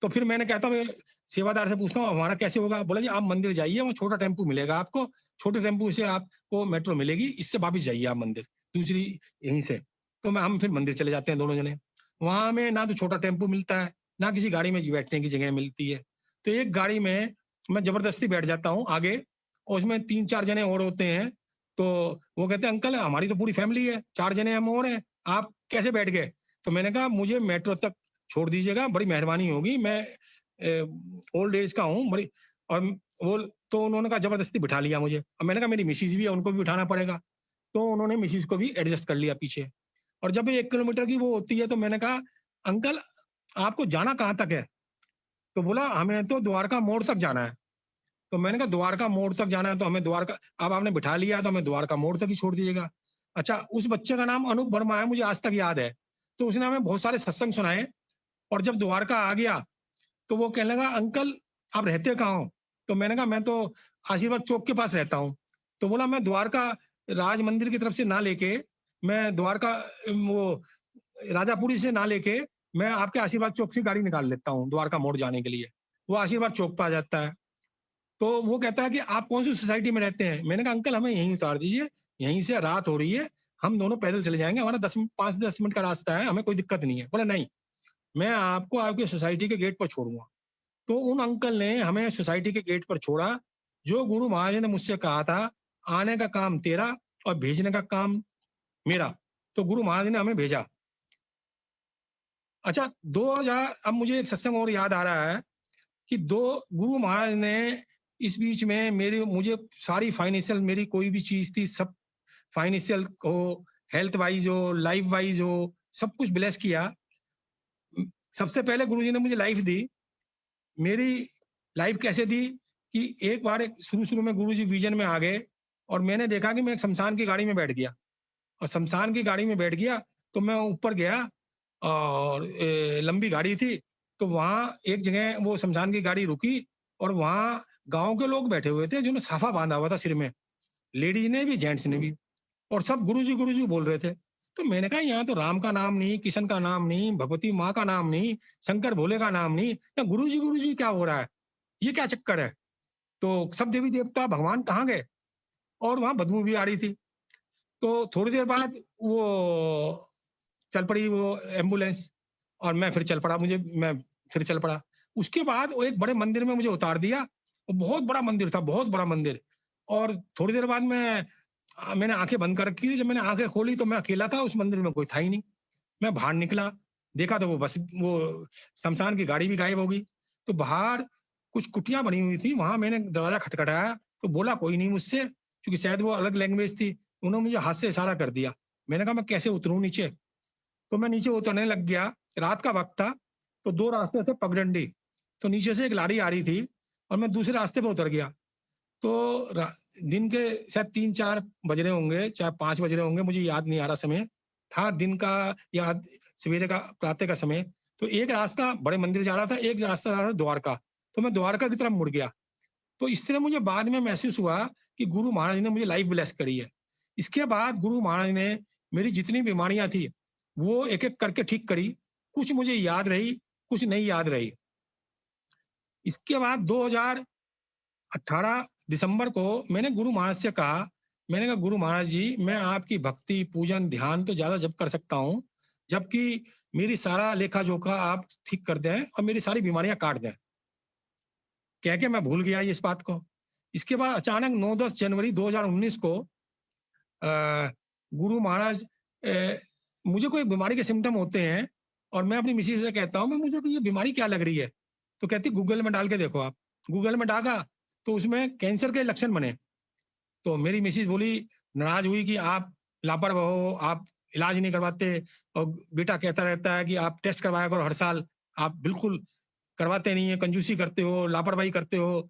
तो फिर मैंने कहता हूँ सेवादार से पूछता हूँ हमारा कैसे होगा? बोला जी आप मंदिर जाइए, वहाँ छोटा टेम्पो मिलेगा आपको, छोटे टेम्पो से आपको मेट्रो मिलेगी, इससे वापिस जाइए आप मंदिर दूसरी यहीं से। तो हम फिर मंदिर चले जाते हैं दोनों जने। वहां में ना तो छोटा टेम्पो मिलता है, ना किसी गाड़ी में बैठने की जगह मिलती है। तो एक गाड़ी में मैं जबरदस्ती बैठ जाता हूँ आगे, और उसमें 3-4 जने और होते हैं। तो वो कहते हैं अंकल हमारी तो पूरी फैमिली है, 4 जने हम और हैं, आप कैसे बैठ गए? तो मैंने कहा मुझे मेट्रो तक छोड़ दीजिएगा, बड़ी मेहरबानी होगी, मैं ओल्ड एज का हूँ बड़ी। और वो तो उन्होंने कहा जबरदस्ती बिठा लिया मुझे। अब मैंने कहा मेरी मिसिज भी है, उनको भी उठाना पड़ेगा, तो उन्होंने मिसिज को भी एडजस्ट कर लिया पीछे। और जब 1 किलोमीटर की वो होती है तो मैंने कहा अंकल आपको जाना कहाँ तक है? तो बोला हमें तो द्वारका मोड़ तक जाना है। तो मैंने कहा द्वारका मोड़ तक जाना है तो हमें द्वारका, अब आपने बिठा लिया तो हमें द्वारका मोड़ तक ही छोड़ दीजिएगा। अच्छा, उस बच्चे का नाम अनूप वर्मा है, मुझे आज तक याद है। तो उसने हमें बहुत सारे सत्संग सुनाए, और जब द्वारका आ गया तो वो कहने लगा अंकल आप रहते कहाँ हो? तो मैंने कहा मैं तो आशीर्वाद चौक के पास रहता हूँ। तो बोला मैं द्वारका राज मंदिर की तरफ से ना लेके, मैं द्वारका वो राजापुरी से ना लेके, मैं आपके आशीर्वाद चौक से गाड़ी निकाल लेता हूँ द्वारका मोड़ जाने के लिए। वो आशीर्वाद चौक पर आ जाता है। तो वो कहता है कि आप कौन सी सोसाइटी में रहते हैं? मैंने कहा अंकल हमें यहीं उतार दीजिए, यहीं से रात हो रही है, हम दोनों पैदल चले जाएंगे, हमारा 5-10 मिनट का रास्ता है, हमें कोई दिक्कत नहीं है। बोला नहीं, मैं आपको आपकी सोसाइटी के गेट पर छोड़ूंगा। तो उन अंकल ने हमें सोसाइटी के गेट पर छोड़ा। जो गुरु महाराज ने मुझसे कहा था आने का काम तेरा और भेजने का काम मेरा, तो गुरु महाराज ने हमें भेजा। अच्छा, 2000, अब मुझे एक सत्संग और याद आ रहा है कि गुरु महाराज ने इस बीच में मुझे सारी फाइनेंशियल, मेरी कोई भी चीज थी सब फाइनेंशियल हो, हेल्थ वाइज हो, लाइफ वाइज हो, सब कुछ ब्लेस किया। सबसे पहले गुरुजी ने मुझे लाइफ दी। मेरी लाइफ कैसे दी कि एक बार शुरू में गुरुजी विजन में आ गए और मैंने देखा कि मैं एक शमशान की गाड़ी में बैठ गया, और शमशान की गाड़ी में बैठ गया तो मैं ऊपर गया और लंबी गाड़ी थी, तो वहां एक जगह वो शमशान की गाड़ी रुकी और वहां गांव के लोग बैठे हुए थे जिन्होंने साफा बांधा हुआ था सिर में, लेडीज ने भी जेंट्स ने भी, और सब गुरुजी बोल रहे थे। तो मैंने कहा यहाँ तो राम का नाम नहीं, किशन का नाम नहीं, भगवती माँ का नाम नहीं, शंकर भोले का नाम नहीं, या गुरुजी क्या हो रहा है, ये क्या चक्कर है? तो सब देवी देवता भगवान कहाँ गए? और वहां बदबू भी आ रही थी। तो थोड़ी देर बाद वो चल पड़ी वो एम्बुलेंस, और मैं फिर चल पड़ा। उसके बाद वो एक बड़े मंदिर में मुझे उतार दिया। वो बहुत बड़ा मंदिर था, बहुत बड़ा मंदिर। और थोड़ी देर बाद मैंने आंखें बंद कर रखी थी। जब मैंने आंखें खोली तो मैं अकेला था, उस मंदिर में कोई था ही नहीं। मैं बाहर निकला, देखा तो वो शमशान की गाड़ी भी गायब हो गई। तो बाहर कुछ कुटियां बनी हुई थी, वहां मैंने दरवाजा खटखटाया तो बोला कोई नहीं मुझसे, क्योंकि शायद वो अलग लैंग्वेज थी। उन्होंने मुझे हाथ से इशारा कर दिया। मैंने कहा मैं कैसे उतरूं नीचे? तो मैं नीचे उतरने लग गया। रात का वक्त था, तो 2 रास्ते थे पगडंडी। तो नीचे से एक लाड़ी आ रही थी और मैं दूसरे रास्ते पे उतर गया। तो दिन के शायद 3-4 बज रहे होंगे, चाहे 5 बज रहे होंगे, मुझे याद नहीं आ रहा समय था दिन का या सवेरे का, प्रातः का समय। तो एक रास्ता बड़े मंदिर जा रहा था, एक रास्ता जा रहा था द्वारका। तो मैं द्वारका की तरफ मुड़ गया। तो इस तरह मुझे बाद में महसूस हुआ कि गुरु महाराज ने मुझे लाइफ ब्लेस करी है। इसके बाद गुरु महाराज ने मेरी जितनी बीमारियां थी वो एक एक करके ठीक करी। कुछ मुझे याद रही, कुछ नहीं याद रही। इसके बाद 2018 दिसंबर को मैंने गुरु महाराज से कहा, मैंने कहा गुरु महाराज जी, मैं आपकी भक्ति, पूजन, ध्यान तो ज्यादा जब कर सकता हूँ, जबकि मेरी सारा लेखा जोखा आप ठीक कर दें और मेरी सारी बीमारियां काट दें। कह के मैं भूल गया इस बात को। इसके बाद अचानक 9-10 जनवरी 2019 को गुरु महाराज, मुझे कोई बीमारी के सिम्टम होते हैं और मैं अपनी मिसेज से कहता हूँ मुझे ये बीमारी क्या लग रही है, तो कहती गूगल में डाल के देखो। आप गूगल में डाला तो उसमें कैंसर के लक्षण बने। तो मेरी मिसेज बोली, नाराज हुई कि आप लापरवाह हो, आप इलाज नहीं करवाते, और बेटा कहता रहता है कि आप टेस्ट करवाया करो हर साल, आप बिल्कुल करवाते नहीं है, कंजूसी करते हो, लापरवाही करते हो।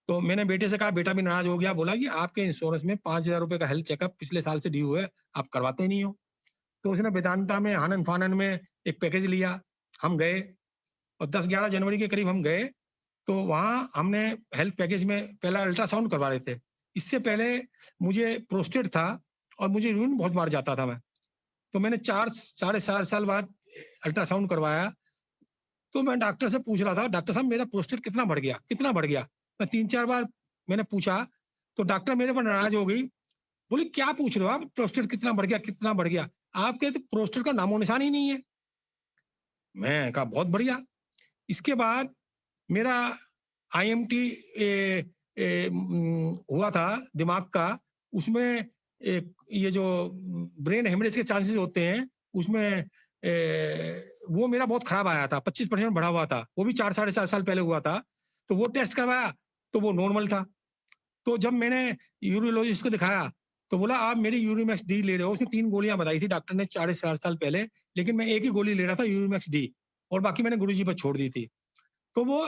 तो मैंने बेटे से कहा, बेटा भी नाराज हो गया, बोला कि आपके इंश्योरेंस में 5,000 रुपए का हेल्थ चेकअप पिछले साल से ड्यू है, आप करवाते नहीं हो। तो उसने वेदांता में आनंद फानन में एक पैकेज लिया, हम गए और 10-11 जनवरी के करीब हम गए। तो वहां हमने हेल्थ पैकेज में पहला अल्ट्रासाउंड करवा रहे थे। इससे पहले मुझे प्रोस्टेट था और मुझे यूरिन बहुत बार जाता था मैं। तो मैंने 4-4.5 साल बाद अल्ट्रासाउंड करवाया। तो मैं डॉक्टर से पूछ रहा था, डॉक्टर साहब मेरा प्रोस्टेट कितना बढ़ गया? मैं 3-4 बार मैंने पूछा तो डॉक्टर मेरे पर नाराज हो गई, बोली क्या पूछ रहे हो आप, प्रोस्टेट कितना बढ़ गया? आपके तो प्रोस्टेट का नामो निशान ही नहीं है। मैं कहा बहुत बढ़िया। इसके बाद मेरा IMT हुआ था दिमाग का, उसमें ये जो ब्रेन हेमरेज के चांसेस होते हैं उसमें वो मेरा बहुत खराब आया था, 25% बढ़ा हुआ था, वो भी 4-4.5 साल पहले हुआ था। तो वो टेस्ट करवाया तो वो नॉर्मल था। तो जब मैंने यूरोलॉजिस्ट को दिखाया तो बोला आप मेरी यूरिमैक्स डी ले रहे हो। उसने 3 गोलियां बताई थी डॉक्टर ने 4 साल पहले, लेकिन मैं एक ही गोली ले रहा था यूरिमैक्स डी, और बाकी मैंने गुरुजी पर छोड़ दी थी। तो वो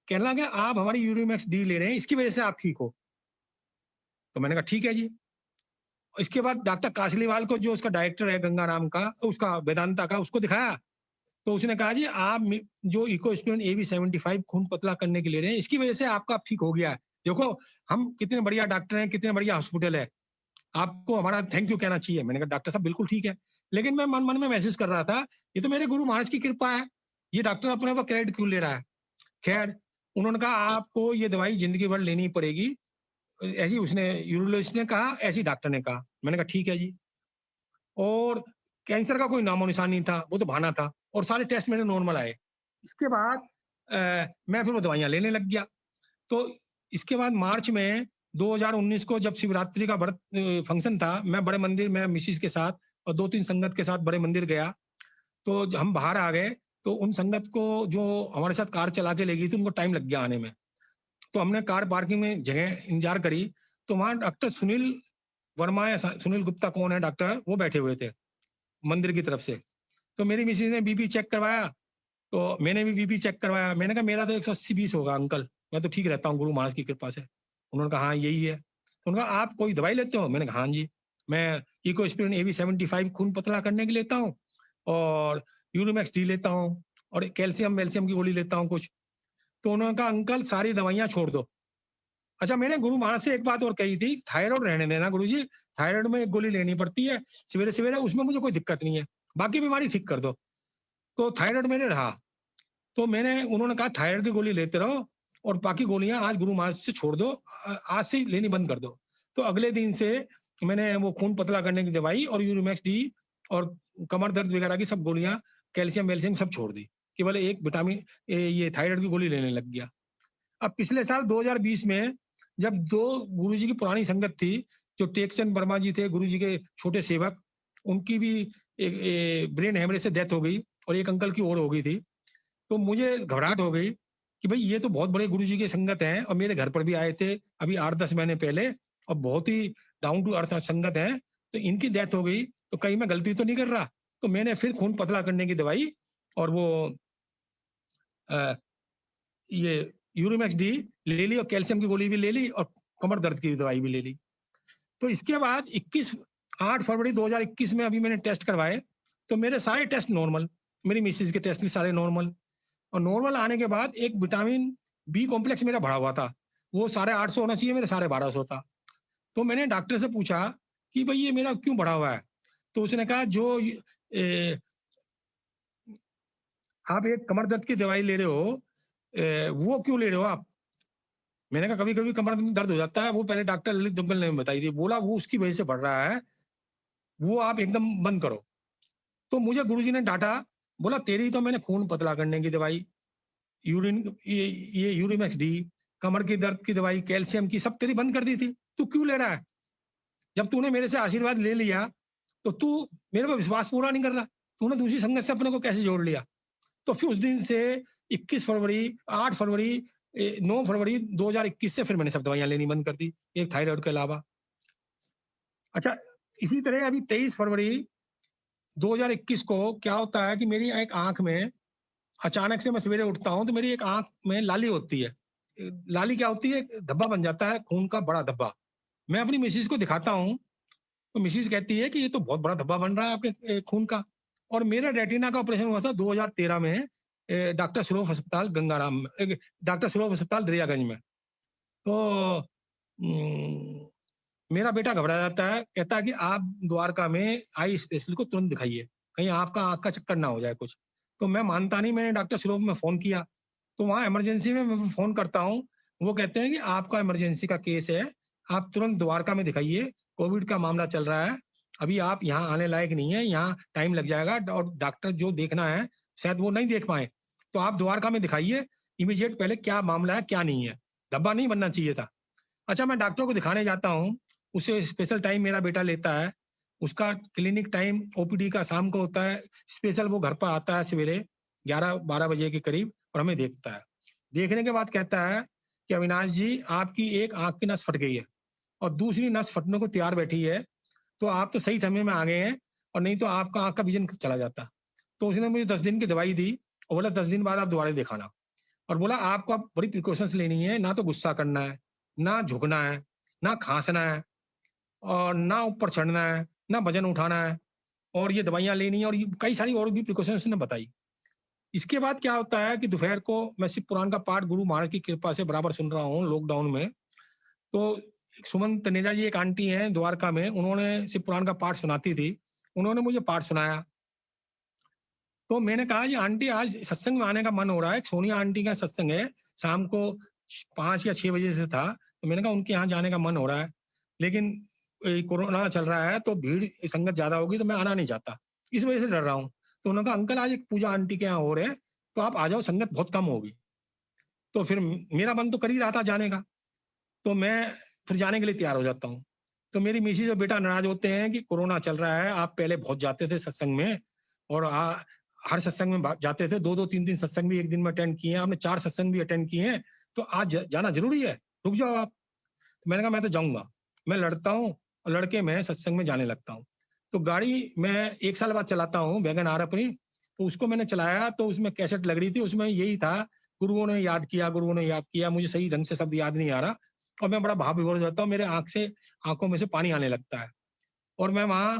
कहने लगा आप हमारी यूरिमैक्स डी ले रहे हैं, इसकी वजह से आप ठीक हो। तो मैंने कहा ठीक है जी। इसके बाद डॉक्टर कासलीवाल को, जो उसका डायरेक्टर है गंगाराम का, उसका वेदांता का, उसको दिखाया तो उसने कहा जी आप जो इकोस्प्रिन AV75 खून पतला करने के ले रहे हैं, इसकी वजह से आपका ठीक हो गया है। देखो हम कितने बढ़िया डॉक्टर हैं, कितने बढ़िया हॉस्पिटल है, आपको हमारा थैंक यू कहना चाहिए। मैंने कहा डॉक्टर साहब बिल्कुल ठीक है, लेकिन मैं मन मन में महसूस कर रहा था ये तो मेरे गुरु महाराज की कृपा है, ये डॉक्टर अपने ऊपर क्रेडिट क्यों ले रहा है। खैर उन्होंने कहा आपको ये दवाई जिंदगी भर लेनी पड़ेगी, ऐसी उसने यूरोलॉजिस्ट ने कहा, ऐसी डॉक्टर ने कहा। मैंने कहा ठीक है जी। और कैंसर का कोई नामो निशान नहीं था, वो तो बहाना था, और सारे टेस्ट मेरे नॉर्मल आए। इसके बाद मैं फिर वो दवाइयां लेने लग गया। तो इसके बाद मार्च में 2019 को जब शिवरात्रि का व्रत फंक्शन था, मैं बड़े मंदिर में मिसिस के साथ और 2-3 संगत के साथ बड़े मंदिर गया। तो हम बाहर आ गए तो उन संगत को जो हमारे साथ कार चला के ले गई थी उनको टाइम लग गया आने में। तो हमने कार पार्किंग में जगह इंतजार करी तो वहां डॉक्टर सुनील वर्मा या सुनील गुप्ता कौन है डॉक्टर, वो बैठे हुए थे मंदिर की तरफ से। तो मेरी मिसिस ने बीपी चेक करवाया, तो मैंने भी बीपी चेक करवाया। मैंने कहा मेरा तो 180-20 होगा अंकल, मैं तो ठीक रहता हूँ गुरु महाराज की कृपा से। उन्होंने कहा हाँ यही है। तो उन्होंने कहा आप कोई दवाई लेते हो? मैंने कहा हाँ जी, मैं इकोस्प्रिन AV75 खून पतला करने के लेता हूँ, और यूरिमैक्स डी लेता हूँ, और कैल्शियम की गोली लेता हूँ कुछ। तो उन्होंने कहा अंकल सारी दवाइयां छोड़ दो। अच्छा, मैंने गुरु महाराज से एक बात और कही थी, थायराइड रहने देना गुरुजी, थायराइड में एक गोली लेनी पड़ती है सवेरे सवेरे, उसमें मुझे कोई दिक्कत नहीं है, बाकी बीमारी ठीक कर दो। तो थायराइड मेरे रहा, तो उन्होंने कहा थायराइड की गोली लेते रहो और बाकी गोलियां आज गुरु महाराज से छोड़ दो, आज से लेनी बंद कर दो। तो अगले दिन से मैंने वो खून पतला करने की दवाई और यूरिमैक्स डी और कमर दर्द वगैरह की सब गोलियां, कैल्शियम सब छोड़ दी, केवल एक विटामिन ये थायराइड की गोली लेने लग गया। अब पिछले साल 2020 में जब 2 गुरुजी की पुरानी संगत थी, जो टेकचंद वर्मा जी थे गुरुजी के छोटे सेवक, उनकी भी ब्रेन हेमरेज से डेथ हो गई और एक अंकल की और हो गई थी। तो मुझे घबराहट हो गई कि भाई ये तो बहुत बड़े गुरुजी के संगत हैं और मेरे घर पर भी आए थे अभी 8-10 महीने पहले, और बहुत ही डाउन टू अर्थ संगत है, तो इनकी डेथ हो गई तो कहीं मैं गलती तो नहीं कर रहा। तो मैंने फिर खून पतला करने की दवाई और वो ये यूरिमैक्स डी ले ली और कैल्शियम की गोली भी ले ली और कमर दर्द की दवाई भी ले ली। तो इसके बाद 8 फरवरी 2021 में अभी मैंने टेस्ट करवाए, तो मेरे सारे टेस्ट नॉर्मल, मेरी मिसेज के टेस्ट भी सारे नॉर्मल, और नॉर्मल आने के बाद एक विटामिन बी कॉम्प्लेक्स मेरा बढ़ा हुआ था, वो 850 होना चाहिए, मेरे 1250 था। तो मैंने डॉक्टर से पूछा कि भाई ये मेरा क्यों बढ़ा हुआ है। तो उसने कहा जो आप एक कमर दर्द की दवाई ले रहे हो, वो क्यों ले रहे हो आप? मैंने कहा कभी कभी कमर में दर्द हो जाता है, वो पहले डॉक्टर ललित दुग्गल ने बताई थी, बोला वो उसकी वजह से बढ़ रहा है, वो आप एकदम बंद करो। तो मुझे गुरुजी ने डांटा, बोला तेरी तो मैंने खून पतला करने की दवाई, ये यूरिमैक्स डी, कमर की दर्द की दवाई, कैल्शियम की, सब तेरी बंद कर दी थी, तू क्यों ले रहा है? जब तूने मेरे से आशीर्वाद ले लिया तो तू मेरे पर विश्वास पूरा नहीं कर रहा, तूने दूसरी संगत से अपने को कैसे जोड़ लिया? तो फिर उस दिन से 21 फरवरी, 8 फरवरी, 9 फरवरी 2021 से फिर मैंने सब दवाइयां लेनी बंद कर दी, एक थायराइड के अलावा। अच्छा, इसी तरह अभी 23 फरवरी 2021 को क्या होता है कि मेरी एक आंख में अचानक से, मैं सवेरे उठता हूं तो मेरी एक आंख में लाली होती है। लाली क्या होती है? धब्बा बन जाता है, खून का बड़ा धब्बा। मैं अपनी मिसिज को दिखाता हूं तो मिसिज कहती है कि ये तो बहुत बड़ा धब्बा बन रहा है आपके खून का। और मेरा रेटिना का ऑपरेशन हुआ था 2013 में डॉक्टर श्रोफ अस्पताल गंगाराम, डॉक्टर श्रोफ अस्पताल दरियागंज में। तो मेरा बेटा घबरा जाता है, कहता है कि आप द्वारका में आई स्पेशलिस्ट को तुरंत दिखाइए, कहीं आपका आंख का चक्कर ना हो जाए कुछ। तो मैं मानता नहीं, मैंने डॉक्टर श्रोफ में फोन किया, तो वहां इमरजेंसी में मैं फोन करता हूँ, वो कहते हैं कि आपका इमरजेंसी का केस है, आप तुरंत द्वारका में दिखाइए, कोविड का मामला चल रहा है, अभी आप यहाँ आने लायक नहीं है, यहाँ टाइम लग जाएगा और डॉक्टर जो देखना है शायद वो नहीं देख पाए, तो आप द्वारका में दिखाइए, इमीडिएट पहले क्या मामला है क्या नहीं है, धब्बा नहीं बनना चाहिए था। अच्छा, मैं डॉक्टर को दिखाने जाता हूँ, उसे स्पेशल टाइम मेरा बेटा लेता है, उसका क्लिनिक टाइम ओपीडी का शाम को होता है, स्पेशल वो घर पर आता है सवेरे 11-12 बजे के करीब और हमें देखता है। देखने के बाद कहता है कि अविनाश जी, आपकी एक आंख की नस फट गई है और दूसरी नस फटने को तैयार बैठी है, तो आप तो सही समय में आ गए हैं और नहीं तो आपका आंख का विजन चला जाता। तो उसने मुझे 10 दिन की दवाई दी और बोला 10 दिन बाद आप दोबारा दिखाना, और बोला आपको अब बड़ी प्रिकॉशंस लेनी है, ना तो गुस्सा करना है, ना झुकना है, ना खांसना है और ना ऊपर चढ़ना है, ना वजन उठाना है, और ये दवाइयां लेनी है और ये कई सारी और भी प्रिकॉशंस उसने बताई। इसके बाद क्या होता है कि दोपहर को मैं शिव पुराण का पाठ गुरु महाराज की कृपा से बराबर सुन रहा हूँ लॉकडाउन में। तो सुमन तनेजा जी एक आंटी हैं द्वारका में, उन्होंने शिव पुराण का पाठ सुनाती थी, उन्होंने मुझे पाठ सुनाया। तो मैंने कहा ये आंटी आज सत्संग में आने का मन हो रहा है, सोनिया आंटी का सत्संग है, शाम को 5 या 6 बजे से था, तो मैंने कहा उनके यहाँ जाने का मन हो रहा है, लेकिन कोरोना चल रहा है तो भीड़ संगत ज्यादा होगी तो मैं आना नहीं चाहता, इस वजह से डर रहा हूँ। तो उन्होंने कहा अंकल आज एक पूजा आंटी के यहाँ हो रहा है तो आप आ जाओ, संगत बहुत कम होगी। तो फिर मेरा मन तो कर ही रहा था जाने का, तो मैं फिर जाने के लिए तैयार हो जाता हूँ। तो मेरी मिसेज और बेटा नाराज होते हैं कि कोरोना चल रहा है, आप पहले बहुत जाते थे सत्संग में और हर सत्संग में जाते थे, 2-2 3-3 सत्संग भी एक दिन में अटेंड किए हैं, आपने 4 सत्संग भी अटेंड किए हैं, तो आज जाना जरूरी है, रुक जाओ आप। तो मैंने कहा मैं तो जाऊंगा, मैं लड़ता हूँ और लड़के मैं सत्संग में जाने लगता हूँ। तो गाड़ी मैं 1 साल बाद चलाता हूँ, वैगन आर अपनी, तो उसको मैंने चलाया तो उसमें कैसेट लग रही थी, उसमें यही था गुरुओं ने याद किया, गुरुओं ने याद किया, मुझे सही ढंग से शब्द याद नहीं आ रहा और मैं बड़ा भाव विभोर हो जाता हूँ, मेरे आंखों में से पानी आने लगता है। और मैं वहां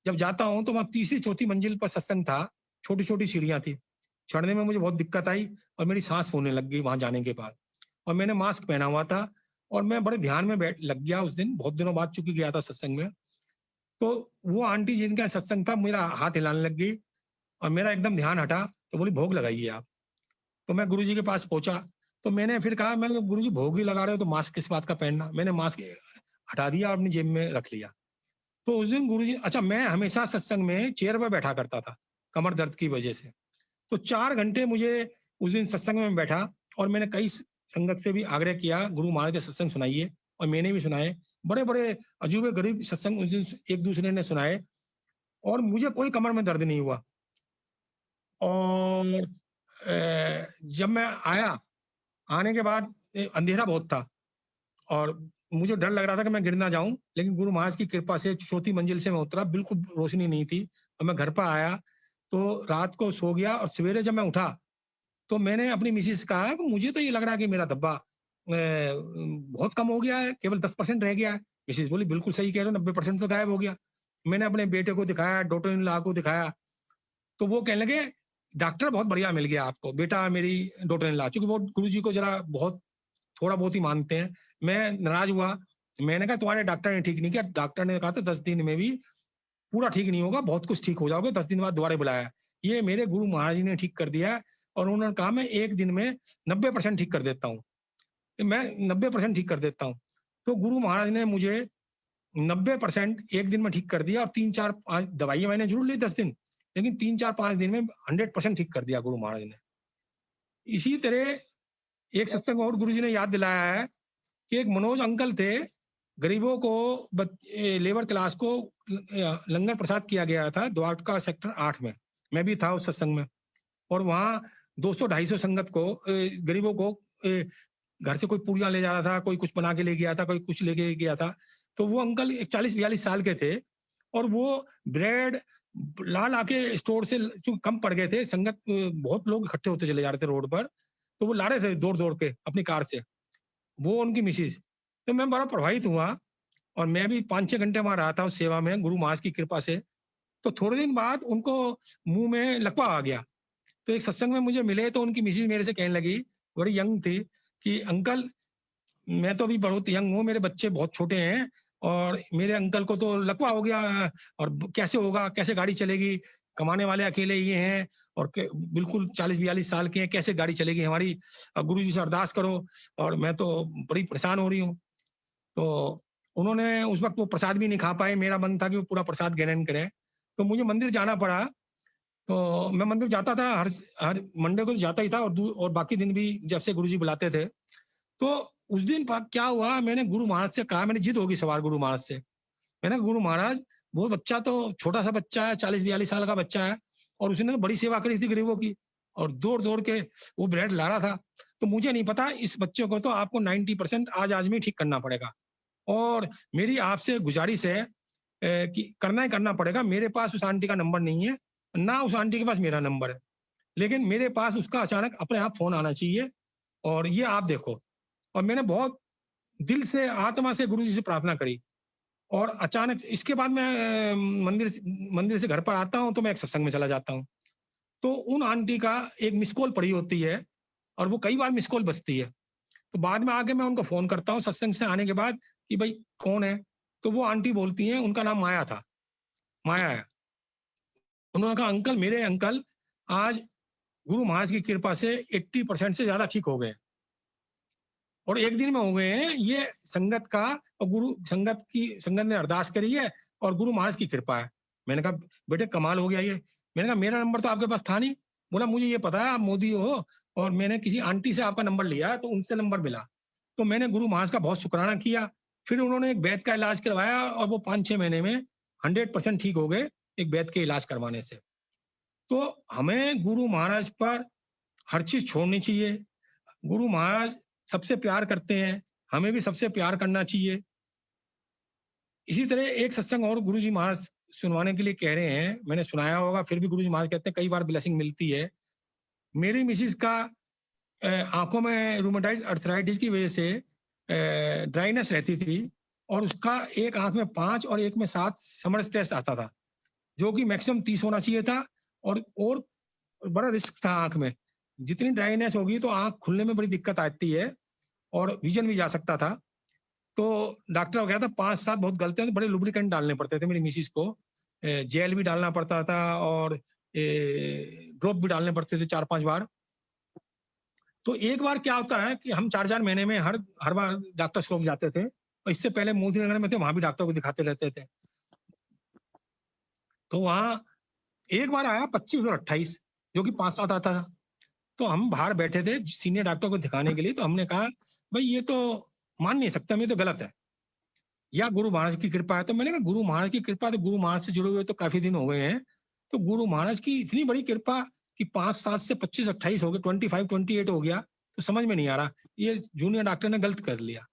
जब जाता हूँ तो वहां 3री-4थी मंजिल पर सत्संग था, छोटी छोटी सीढ़ियां थी, चढ़ने में मुझे बहुत दिक्कत आई और मेरी सांस फूलने लग गई वहां जाने के बाद। और मैंने मास्क पहना हुआ था और मैं बड़े ध्यान में बैठ लग गया उस दिन, बहुत दिनों बाद चूंकि गया था सत्संग में। तो वो आंटी जिनका सत्संग था मेरा हाथ हिलाने लग गई और मेरा एकदम ध्यान हटा, तो बोली भोग लगाइए आप। तो मैं गुरुजी के पास पहुंचा, तो मैंने फिर कहा मैं गुरुजी भोग ही लगा रहे हो तो मास्क किस बात का पहनना, मैंने मास्क हटा दिया और अपनी जेब में रख लिया। तो उस दिन गुरुजी, अच्छा मैं हमेशा सत्संग में चेयर पर बैठा करता था कमर दर्द की वजह से, तो 4 घंटे मुझे उस दिन सत्संग में बैठा और मैंने कई संगत से भी आग्रह किया गुरु महाराज के सत्संग सुनाइए, और मैंने भी सुनाए, बड़े बड़े अजूबे गरीब सत्संग उस दिन एक दूसरे ने सुनाए और मुझे कोई कमर में दर्द नहीं हुआ। और जब मैं आने के बाद अंधेरा बहुत था और मुझे डर लग रहा था कि मैं गिर ना जाऊं, लेकिन गुरु महाराज की कृपा से 4थी मंजिल से मैं उतरा, बिल्कुल रोशनी नहीं थी और मैं घर पर आया तो रात को सो गया। और सवेरे जब मैं उठा तो मैंने अपनी मिसेस से कहा कि मुझे तो ये लग रहा है कि मेरा धब्बा बहुत कम हो गया है, केवल 10% रह गया है। मिसेस बोली बिल्कुल सही कह रहे हो, 90% तो गायब हो गया। मैंने अपने बेटे को दिखाया, डॉक्टर इन लॉ को दिखाया, तो वो कहने लगे डॉक्टर बहुत बढ़िया मिल गया आपको, बेटा मेरी डॉक्टर इन लॉ, क्योंकि वो गुरुजी को जरा थोड़ा बहुत ही मानते हैं। मैं नाराज हुआ, मैंने कहा तुम्हारे डॉक्टर ने ठीक नहीं किया। डॉक्टर ने कहा था 10 दिन में भी पूरा ठीक नहीं होगा, बहुत कुछ ठीक हो जाओगे, 10 दिन बाद दोबारा बुलाया। ये मेरे गुरु महाराज ने ठीक कर दिया और उन्होंने कहा मैं 1 दिन में 90% ठीक कर देता हूँ, मैं 90% ठीक कर देता हूँ। तो गुरु महाराज ने मुझे 90% 1 दिन में ठीक कर दिया और 3-4-5 दवाइयां मैंने जरूर ली 10 दिन, लेकिन 3-4-5 दिन में 100% ठीक कर दिया गुरु महाराज ने। इसी तरह एक सत्संग और गुरुजी ने याद दिलाया है कि एक मनोज अंकल थे, गरीबों को लेबर क्लास को लंगर प्रसाद किया गया था द्वारका सेक्टर 8 में, मैं भी था उस सत्संग में। और वहाँ 200-250 संगत को गरीबों को घर से कोई पूड़ियां ले जा रहा था, कोई कुछ बना के ले गया था, कोई कुछ लेके गया था। तो वो अंकल 40-42 साल के थे और वो ब्रेड ला के स्टोर से कम पड़ गए थे, संगत बहुत लोग इकट्ठे होते चले जा रहे थे रोड पर, तो वो ला रहे थे दौड़ दौड़ के अपनी कार से, वो उनकी मिसेज। तो मैं बड़ा प्रभावित हुआ और मैं भी 5-6 घंटे वहां रहा था उस सेवा में गुरु महाराज की कृपा से। तो थोड़े दिन बाद उनको मुंह में लकवा आ गया, तो एक सत्संग में मुझे मिले तो उनकी मिसेज मेरे से कहने लगी, बड़ी यंग थी, कि अंकल मैं तो अभी बहुत यंग हूँ, मेरे बच्चे बहुत छोटे हैं और मेरे अंकल को तो लकवा हो गया और कैसे होगा, कैसे गाड़ी चलेगी, कमाने वाले अकेले ये हैं और बिल्कुल 40-42 साल के हैं, कैसे गाड़ी चलेगी हमारी, गुरुजी से अरदास करो। और मैं तो बड़ी परेशान हो रही हूँ। तो उन्होंने उस वक्त वो प्रसाद भी नहीं खा पाए, मेरा मन था कि वो पूरा प्रसाद ग्रहण करें, तो मुझे मंदिर जाना पड़ा। तो मैं मंदिर जाता था, हर मंडे को तो जाता ही था, और बाकी दिन भी जब से गुरुजी बुलाते थे। तो उस दिन क्या हुआ, मैंने गुरु महाराज से कहा, मैंने जिद होगी सवार गुरु महाराज से, मैंने कहा गुरु महाराज वो बच्चा तो छोटा सा बच्चा है, 40-42 साल का बच्चा है, और उसने तो बड़ी सेवा करी थी गरीबों की, और दौड़ दौड़ के वो ब्रेड ला रहा था। तो मुझे नहीं पता, इस बच्चे को तो आपको 90% आज में ठीक करना पड़ेगा, और मेरी आपसे गुजारिश है कि करना ही करना पड़ेगा। मेरे पास उस आंटी का नंबर नहीं है, ना उस आंटी के पास मेरा नंबर है, लेकिन मेरे पास उसका अचानक अपने आप फोन आना चाहिए, और ये आप देखो। और मैंने बहुत दिल से, आत्मा से गुरुजी से प्रार्थना करी, और अचानक इसके बाद मैं मंदिर से घर पर आता हूँ, तो मैं एक सत्संग में चला जाता हूँ। तो उन आंटी का एक मिस कॉल पड़ी होती है, और वो कई बार मिस कॉल बजती है। तो बाद में आके मैं उनको फोन करता हूँ सत्संग से आने के बाद कि भाई कौन है, तो वो आंटी बोलती हैं, उनका नाम माया था, माया है। उन्होंने कहा अंकल, मेरे अंकल आज गुरु महाराज की कृपा से 80% से ज्यादा ठीक हो गए, और एक दिन में हो गए हैं। ये संगत का, और संगत ने अरदास करी है, और गुरु महाराज की कृपा है। मैंने कहा बेटे कमाल हो गया ये। मैंने कहा मेरा नंबर तो आपके पास था नहीं। बोला मुझे ये पता है आप मोदी हो, और मैंने किसी आंटी से आपका नंबर लिया, तो उनसे नंबर मिला। तो मैंने गुरु महाराज का बहुत शुक्राना किया। फिर उन्होंने एक वैद्य का इलाज करवाया, और वो 5-6 महीने में 100% ठीक हो गए, एक वैद्य के इलाज करवाने से। तो हमें गुरु महाराज पर हर चीज छोड़नी चाहिए। गुरु महाराज सबसे प्यार करते हैं, हमें भी सबसे प्यार करना चाहिए। इसी तरह एक सत्संग और गुरुजी महाराज सुनवाने के लिए कह रहे हैं, मैंने सुनाया होगा, फिर भी गुरुजी महाराज कहते हैं कई बार ब्लेसिंग मिलती है। मेरी मिसिस का आंखों में रूमेटाइड अर्थराइटिस की वजह से ड्राइनेस रहती थी, और उसका एक आंख में 5 और एक में 7 समर्स टेस्ट आता था, जो कि मैक्सिमम 30 होना चाहिए था, और बड़ा रिस्क था आंख में। जितनी ड्राइनेस होगी तो आंख खुलने में बड़ी दिक्कत आती है, और विजन भी जा सकता था। तो डॉक्टर हो गया था 5-7 बहुत गलते हैं, तो बड़े लुब्रिकेंट डालने पड़ते थे मेरी मिसिस को, जेल भी डालना पड़ता था, और ड्रॉप भी डालने पड़ते थे 4-5 बार। तो एक बार क्या होता है कि हम 4-4 महीने में हर बार डॉक्टर लोग जाते थे, और इससे पहले मोदी नगर में थे, वहां भी डॉक्टर को दिखाते रहते थे। तो वहां एक बार आया 25 और 28, जो कि 5-7 आता था। तो हम बाहर बैठे थे सीनियर डॉक्टर को दिखाने के लिए। तो हमने कहा भाई ये तो मान नहीं सकता, ये तो गलत है, या गुरु महाराज की कृपा है। तो मैंने कहा गुरु महाराज की कृपा, तो गुरु महाराज से जुड़े हुए तो काफी दिन हो गए हैं, तो गुरु महाराज की इतनी बड़ी कृपा कि 5-7 से 25-28 हो गए, 25-28 हो गया, तो समझ में नहीं आ रहा, ये जूनियर डॉक्टर ने गलत कर लिया।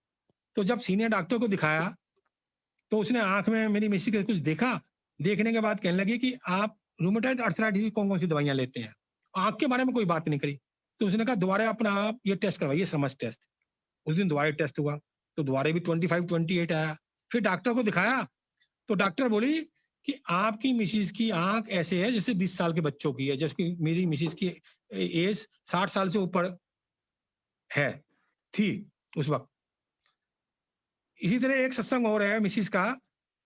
तो जब सीनियर डॉक्टर को दिखाया, तो उसने आंख में मेरी मिसिस के कुछ देखा, देखने के बाद कहने लगी कि आप रूमेटाइड अर्थराइटिस की कौन कौन सी दवाइयां लेते हैं। आंख के बारे में कोई बात नहीं करी। तो उसने कहा दोबारा अपना आप ये टेस्ट करवाइए, समझ टेस्ट। उस दिन दोबारा टेस्ट हुआ, तो दोबारा भी 25-28 आया। फिर डॉक्टर को दिखाया, तो डॉक्टर बोली कि आपकी मिसिस की आंख ऐसे है जैसे 20 साल के बच्चों की है, जबकि मेरी मिसिस की एज 60 साल से ऊपर थी उस वक्त। इसी तरह एक सत्संग हो रहा है मिसिस का,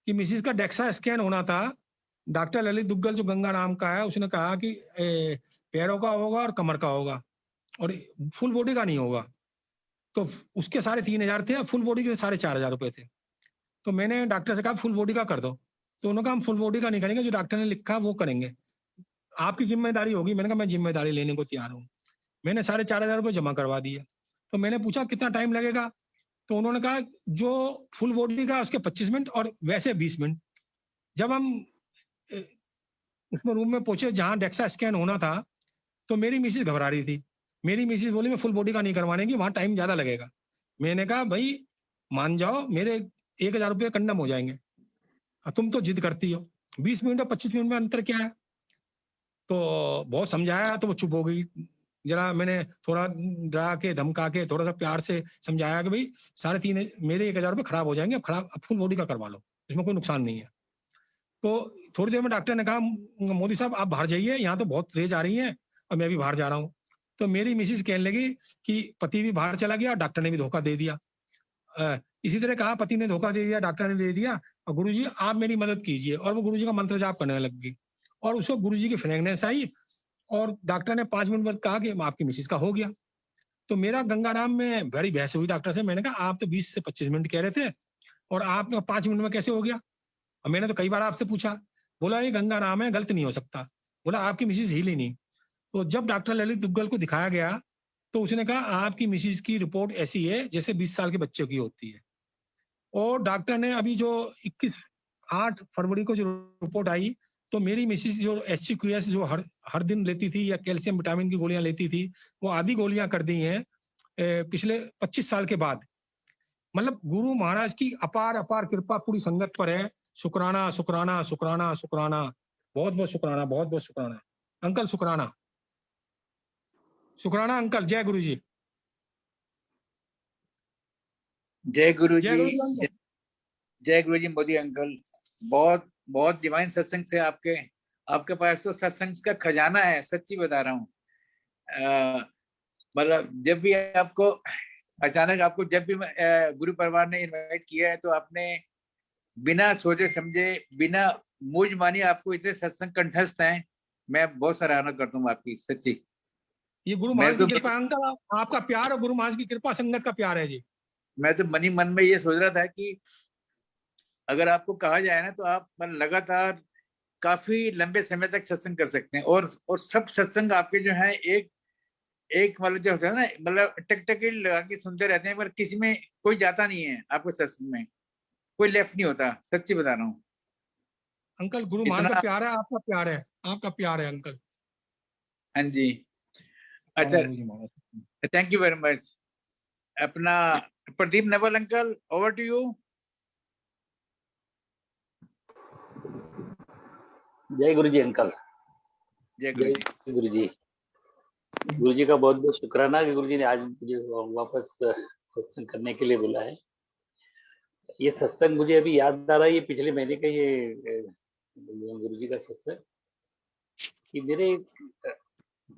कि मिसिस का डेक्सा स्कैन होना था। डॉक्टर ललित दुग्गल जो गंगा नाम का है, उसने कहा कि पैरों का होगा और कमर का होगा, और फुल बॉडी का नहीं होगा। तो उसके 3,500 थे, फुल बॉडी के 4,500 रुपए थे। तो मैंने डॉक्टर से कहा फुल बॉडी का कर दो। तो उन्होंने कहा हम फुल बॉडी का नहीं करेंगे, जो डॉक्टर ने लिखा वो करेंगे, आपकी जिम्मेदारी होगी। मैंने कहा मैं जिम्मेदारी लेने को तैयार हूँ। मैंने 4,500 रुपये जमा करवा दिए। तो मैंने पूछा कितना टाइम लगेगा, तो उन्होंने कहा जो फुल बॉडी का उसके 25 मिनट और वैसे 20 मिनट। जब हम उसमें रूम में पहुंचे जहां डेक्सा स्कैन होना था, तो मेरी मिसिस घबरा रही थी। मेरी मिसिस बोली मैं फुल बॉडी का नहीं करवाने की, वहां टाइम ज्यादा लगेगा। मैंने कहा भाई मान जाओ, मेरे 1,000 रुपये कंडम हो जाएंगे, तुम तो जिद करती हो। 20 मिनट और 25 मिनट में अंतर क्या है। तो बहुत समझाया, तो वो चुप हो गई। जरा मैंने थोड़ा डरा के धमका के थोड़ा सा प्यार से समझाया कि भाई 3.5 मेरे 1,000 रुपये खराब हो जाएंगे, अब फुल बॉडी का करवा लो, इसमें कोई नुकसान नहीं है। तो थोड़ी देर में डॉक्टर ने कहा मोदी साहब आप बाहर जाइए, यहाँ तो बहुत रेज आ रही है और मैं भी बाहर जा रहा हूँ। तो मेरी मिसिस कहने लगी कि पति भी बाहर चला गया, डॉक्टर ने भी धोखा दे दिया। इसी तरह कहा पति ने धोखा दे दिया, डॉक्टर ने दे दिया, और गुरुजी आप मेरी मदद कीजिए। और वो गुरुजी का मंत्र जाप करने लग गई, और उसको गुरुजी की फ्रेगनेंस आई, और डॉक्टर ने 5 मिनट बाद कहा कि आपकी मिसिस का हो गया। तो मेरा गंगाराम में बड़ी बहस हुई डॉक्टर से। मैंने कहा आप तो 20 से 25 मिनट कह रहे थे, और आपने 5 मिनट में कैसे हो गया। और मैंने तो कई बार आपसे पूछा, बोला ये गंगाराम है, गलत नहीं हो सकता। बोला आपकी मिसेज हिल ही नहीं। तो जब डॉक्टर ललित दुग्गल को दिखाया गया तो उसने कहा आपकी मिसेज की रिपोर्ट ऐसी है जैसे 20 साल के बच्चों की होती है। और डॉक्टर ने अभी जो 8 फरवरी को जो रिपोर्ट आई तो मेरी मिसेज जो HCQS जो हर दिन लेती थी या कैल्शियम विटामिन की गोलियां लेती थी वो आधी गोलियां कर दी हैं पिछले 25 साल के बाद। मतलब गुरु महाराज की अपार अपार कृपा पूरी संगत पर है। शुक्राना शुक्राना शुक्राना शुक्राना, बहुत बहुत शुक्राना, बहुत बहुत शुक्राना अंकल, शुक्राना शुक्राना अंकल। जय गुरु जी, जय गुरु जय गुरु जी जी, अंकल। जय गुरु जी मोदी अंकल। बहुत बहुत डिवाइन सत्संग से आपके पास तो सत्संग का खजाना है, सच्ची बता रहा हूँ। मतलब जब भी आपको अचानक आपको जब भी गुरु परिवार ने इनवाइट किया है तो आपने बिना सोचे समझे, बिना मूझ मानी आपको इतने सत्संग कंठस्थ हैं। मैं बहुत सराहना करता हूँ आपकी, सच्ची। ये गुरु मैं महाराज की तो कृपा अंकल, आपका प्यार और गुरु महाराज की कृपा संगत का प्यार है जी। मैं तो मन ही मन में ये सोच रहा था कि अगर आपको कहा जाए ना तो आप लगातार काफी लंबे समय तक सत्संग कर सकते हैं। और सब सत्संग आपके जो है एक एक मतलब जो होता है ना, मतलब टकटकी लगा के सुनते रहते हैं, पर किसी में कोई जाता नहीं है आपको सत्संग में, कोई लेफ्ट नहीं होता, सच्ची बता रहा हूँ। अंकल गुरु महाराज का इतना, प्यार है, आपका प्यार है, आपका प्यार है अंकल। हाँ जी। अच्छा, Guru ji Maharaj. Thank you very much. अपना Pradeep Naval uncle, over to you. जय गुरु जी अंकल। जय गुरु जय जी। गुरु जी। गुरु जी का बहुत बहुत शुक्राना कि गुरु जी ने आज मुझे वापस सत्संग करने के लिए बुलाया है। ये सत्संग मुझे अभी याद आ रहा है, ये पिछले महीने का ये गुरु जी का सत्संग कि मेरे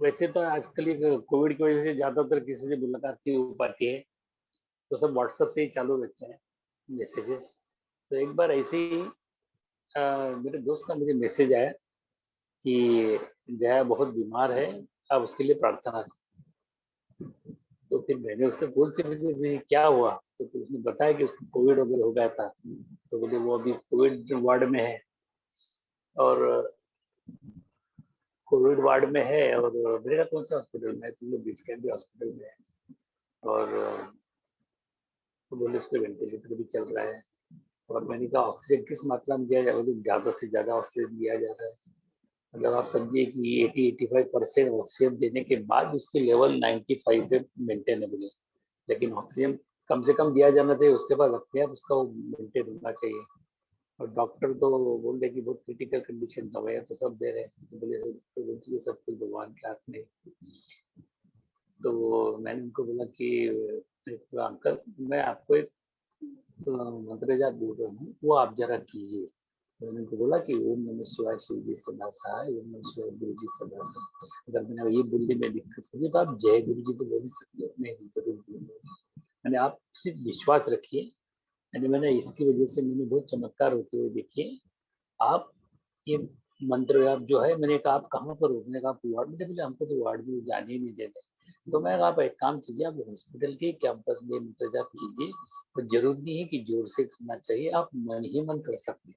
वैसे तो आजकल कोविड की वजह से ज्यादातर किसी से मुलाकात नहीं हो पाती है, तो सब व्हाट्सएप से ही चालू रहते हैं मैसेजेस। तो एक बार ऐसे ही मेरे दोस्त का मुझे मैसेज आया कि जया बहुत बीमार है, आप उसके लिए प्रार्थना करो। तो फिर मैंने उससे बोल से मुझे क्या हुआ, तो फिर उसने बताया कि उसको कोविड वगैरह हो गया था। तो बोले वो अभी कोविड वार्ड में है, और कोविड वार्ड में है। और मैंने कहा कौन सा हॉस्पिटल में है, तुम लोग बीच कैंप हॉस्पिटल में है। और तो बोले उस पर वेंटिलेटर भी चल रहा है। और मैंने कहा ऑक्सीजन किस मात्रा में दिया जा रहा है, ज्यादा से ज्यादा ऑक्सीजन दिया जा रहा है। मतलब आप समझिए कि 80-85% ऑक्सीजन देने के बाद उसकी लेवल 95 पे मेंटेनेबल है, लेकिन ऑक्सीजन कम से कम दिया जाना चाहिए, उसके बाद अपने आप उसका मेंटेन होना चाहिए। और डॉक्टर तो बोल रहे कि बहुत क्रिटिकल कंडीशन, दवाइयाँ तो सब दे रहे हैं। तो बोले सब कुछ भगवान के हाथ में। तो मैंने उनको बोला कि अंकल मैं आपको एक मंत्र जाप बोल रहा हूँ, वो आप जरा कीजिए। मैंने उनको बोला कि ओम नमः शिवाय शिव जी सदा सहाय, ओम नमः शिवाय गुरु जी सदा सहाय। अगर मैंने ये बोलने में दिक्कत होगी तो आप जय गुरु जी तो बोल ही सकते हो। नहीं, जरूर बोलूंगा। मैंने आप सिर्फ विश्वास रखिए। यानी मैंने इसकी वजह से मैंने बहुत चमत्कार होते हुए देखिए। आप ये मंत्र आप जो है, मैंने कहा आप कहाँ पर हो, मैंने कहा आप वार्ड में। बोले हमको तो वार्ड में जाने ही नहीं देते। तो मैं आप एक काम कीजिए, आप हॉस्पिटल के कैंपस में मंत्र जाप कीजिए। तो जरूरी नहीं है कि जोर से करना चाहिए, आप मन ही मन कर सकते हैं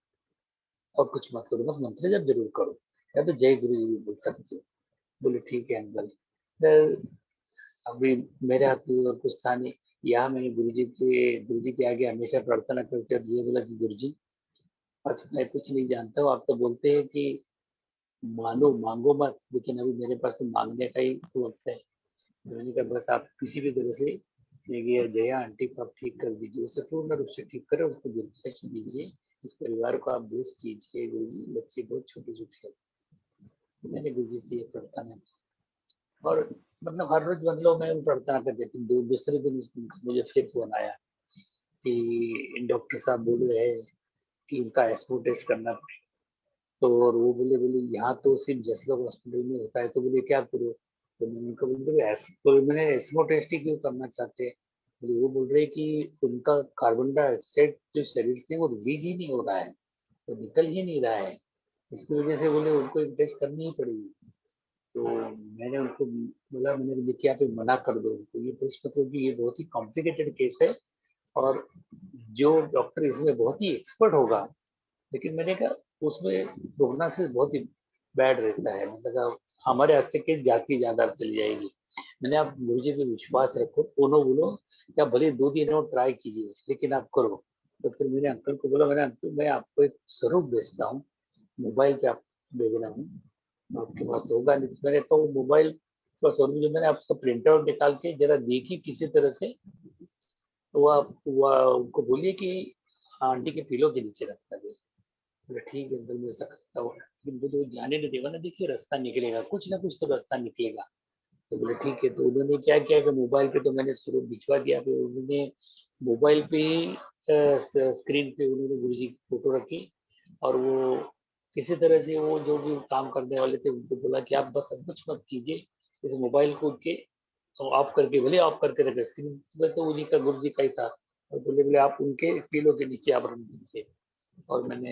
और कुछ मत करो, बस मंत्र जाप जरूर करो, या तो जय गुरु जी भी बोल सकते हो। बोले ठीक है अंकल। फिर अभी मेरे हाथ में और कुछ था नहीं, यहाँ मैंने गुरु जी के आगे हमेशा प्रार्थना करते हुए ये बोला कि गुरु जी बस मैं कुछ नहीं जानता हूँ। आप तो बोलते हैं कि मानो मांगो मत, लेकिन अभी मेरे पास तो मांगने का ही वक्त है। मैंने कहा बस आप किसी भी तरह से ये जया आंटी को आप ठीक कर दीजिए, उसे पूर्ण रूप से ठीक करें, उसको दीर्घायुष्य दीजिए, इस परिवार को आप ब्लेस कीजिए गुरु जी, बच्चे बहुत छोटे छोटे हैं। मैंने गुरु जी से ये प्रार्थना की, और मतलब हर रोज मतलब मैं प्रार्थना करती थी। दूसरे दिन मुझे फिर फोन आया कि डॉक्टर साहब बोल रहे हैं कि उनका एस्मो टेस्ट करना पड़ेगा। तो और वो बोले यहाँ तो सिर्फ जसगा हॉस्पिटल में होता है। तो बोले क्या करो, तो मैंने उनको बोले मैंने एस्मो टेस्ट ही क्यों करना चाहते हैं। वो बोल रहे कि उनका कार्बन डाइऑक्साइड जो शरीर से वो रिलीज ही नहीं हो रहा है, वो निकल ही नहीं रहा है, इसकी वजह से बोले उनको एक टेस्ट करनी ही पड़ेगी। तो मैंने उनको बोला, मैंने देखिए आप मना कर दो, तो ये टेस्ट मतलब कि ये बहुत ही कॉम्प्लिकेटेड केस है और जो डॉक्टर इसमें बहुत ही एक्सपर्ट होगा, लेकिन मैंने कहा उसमें प्रोग्नोसिस बहुत ही बैड रहता है, मतलब हमारे हाथ से की जाती ज्यादा चली जाएगी। मैंने आप गुरुजी पे विश्वास रखो, दोनों बोलो क्या भले 2 दिन और ट्राई कीजिए लेकिन आप करो। तो फिर मैंने अंकल को बोला, मैंने अंकल मैं आपको एक स्वरूप भेजता हूँ, मोबाइल पे आप भेजना हूँ, आपके पास होगा नहीं। तो मैंने तो मोबाइल का स्वरूप जो मैंने आपका प्रिंट आउट निकाल के जरा देखी किसी तरह से, तो वो उनको बोलिए कि आंटी के पिलो के नीचे रखता है। बोले ठीक है अंकल मैं ऐसा करता हूँ, लेकिन मुझे वो जाने नहीं देगा ना, देखिए रास्ता निकलेगा, कुछ ना कुछ तो रास्ता निकलेगा। तो बोले ठीक है। तो उन्होंने क्या किया कि मोबाइल पे तो मैंने स्वरूप भिजवा दिया, फिर उन्होंने मोबाइल पे स्क्रीन पे उन्होंने गुरु जी की फोटो रखी, और वो किसी तरह से वो जो भी काम करने वाले थे उनको बोला कि आप बस अब कुछ मत कीजिए, इस मोबाइल को के ऑफ करके, भले ऑफ करके रखे, स्क्रीन में तो उन्हीं का गुरु जी का ही था, और बोले बोले आप उनके पीलो के नीचे आप रख दीजिए। और मैंने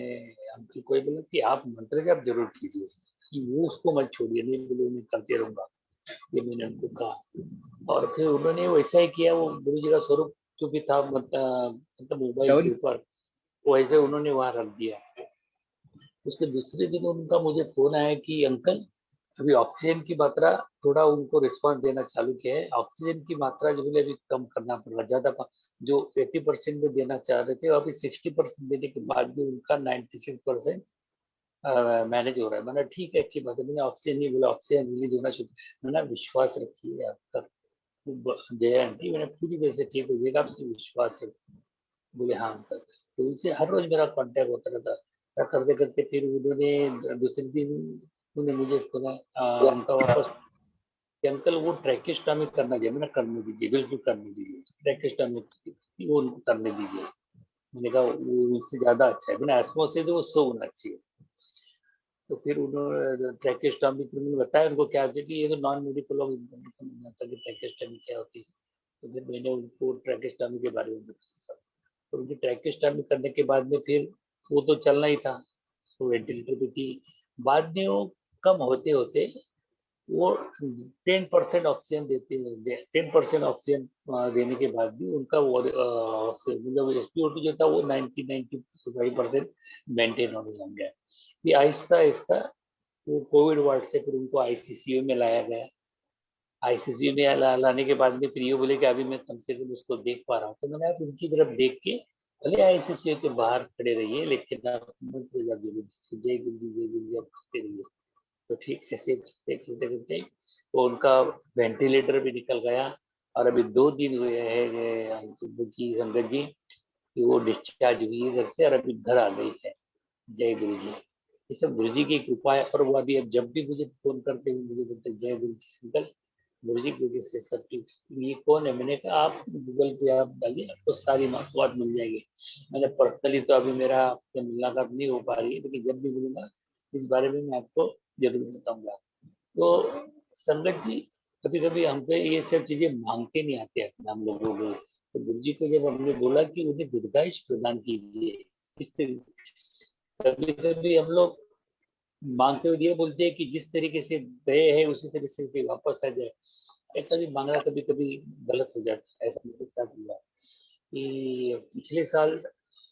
अंकल को ये बोला कि आप मंत्र जाप जरूर कीजिए, कि वो उसको मत छोड़िए, नहीं बोले मैं करते रहूंगा, ये मैंने उनको कहा। और फिर उन्होंने वैसा ही किया, वो गुरु जी का स्वरूप जो भी था मतलब मोबाइल के ऊपर वैसे उन्होंने वहां रख दिया। उसके दूसरे दिन उनका मुझे फोन आया कि अंकल अभी ऑक्सीजन की मात्रा, थोड़ा उनको रिस्पांस देना चालू किया है, ऑक्सीजन की मात्रा जो बोले अभी कम करना पड़ रहा, ज्यादा जो 80% में देना चाह रहे थे अभी 60% देने के बाद भी उनका 96% मैनेज हो रहा है। मैंने ठीक है अच्छी बात है, मैंने ऑक्सीजन नहीं बोला, ऑक्सीजन रिलीज होना शुरू, मैंने विश्वास रखिए आपका जय आंटी, मैंने पूरी तरह से ठीक हो जाएगा, आपसे विश्वास रखिए। बोले हाँ अंकल। तो उनसे हर रोज मेरा कांटेक्ट होता रहता, करते करते फिर उन्होंने दूसरे दिन उन्होंने मुझे उनका वापस कि अंकल वो ट्रैकेस्टोमी करना चाहिए, मैंने करने दीजिए, बिल्कुल करने दीजिए ट्रैकेस्टोमी, वो उनको करने दीजिए। मैंने कहा वो उससे ज्यादा अच्छा है, मैंने एस्मो से तो वो 100 गुना अच्छी है। तो फिर उन्होंने ट्रैकेस्टोमी मैंने बताया उनको क्या होती है, कि ये तो नॉन मेडिकल लोग नहीं समझ में आता कि ट्रैकेस्टोमी क्या होती है। तो फिर मैंने उनको ट्रैकेस्टोमी के बारे में बताया। तो उनकी ट्रैकेस्टोमी करने के बाद में फिर वो तो चलना ही था, वो वेंटिलेटर पे थी। बाद में वो कम होते होते वो 10% ऑक्सीजन देते, 10% ऑक्सीजन देने के बाद भी उनका वो मतलब एसपीओ2 जो था वो 90-95% मेंटेन होने लग गया। ये आहिस्ता आहिस्ता वो कोविड वार्ड से फिर उनको आईसीसीयू में लाया गया। आईसीसीयू में लाने के बाद में फिर ये बोले कि अभी मैं कम से कम उसको देख पा रहा हूँ। तो मैंने आप उनकी तरफ देख के, भले आईसीसीयू के बाहर खड़े रहिए लेकिन आप मंत्र जाप जरूर कीजिए, जय गुरु जी जय गुरु जी आप करते रहिए। तो ठीक ऐसे करते करते करते वो उनका वेंटिलेटर भी निकल गया, और अभी 2 दिन हुए हैं की संगत जी कि वो डिस्चार्ज हुई है घर से, और अभी घर आ गई है। जय गुरु जी, ये सब गुरु जी की कृपा है। और वो अभी अब जब भी मुझे फोन करते हुए मुझे बोलते जय गुरु जी अंकल, गुरु जी की वजह से सब ठीक। ये कौन है, मैंने कहा आप गूगल पे आप डालिए, आपको सारी मालूमात मिल जाएगी। मैंने पर्सनली तो अभी मेरा आपसे मुलाकात नहीं हो पा रही है, लेकिन जब भी मिलूंगा इस बारे में मैं आपको जरूर बताऊंगा। तो संगत जी कभी कभी हम पे ये सब चीजें मांगते नहीं आते अपने हम लोगों को। तो गुरु जी को जब हमने बोला कि उन्हें दीर्घायुष प्रदान कीजिए, इससे कभी कभी हम लोग मांगते हुए ये बोलते हैं कि जिस तरीके से गए हैं उसी तरीके से वापस आ जाए। ऐसा भी मांगना कभी कभी गलत हो जाता है। ऐसा मेरे साथ हुआ कि पिछले साल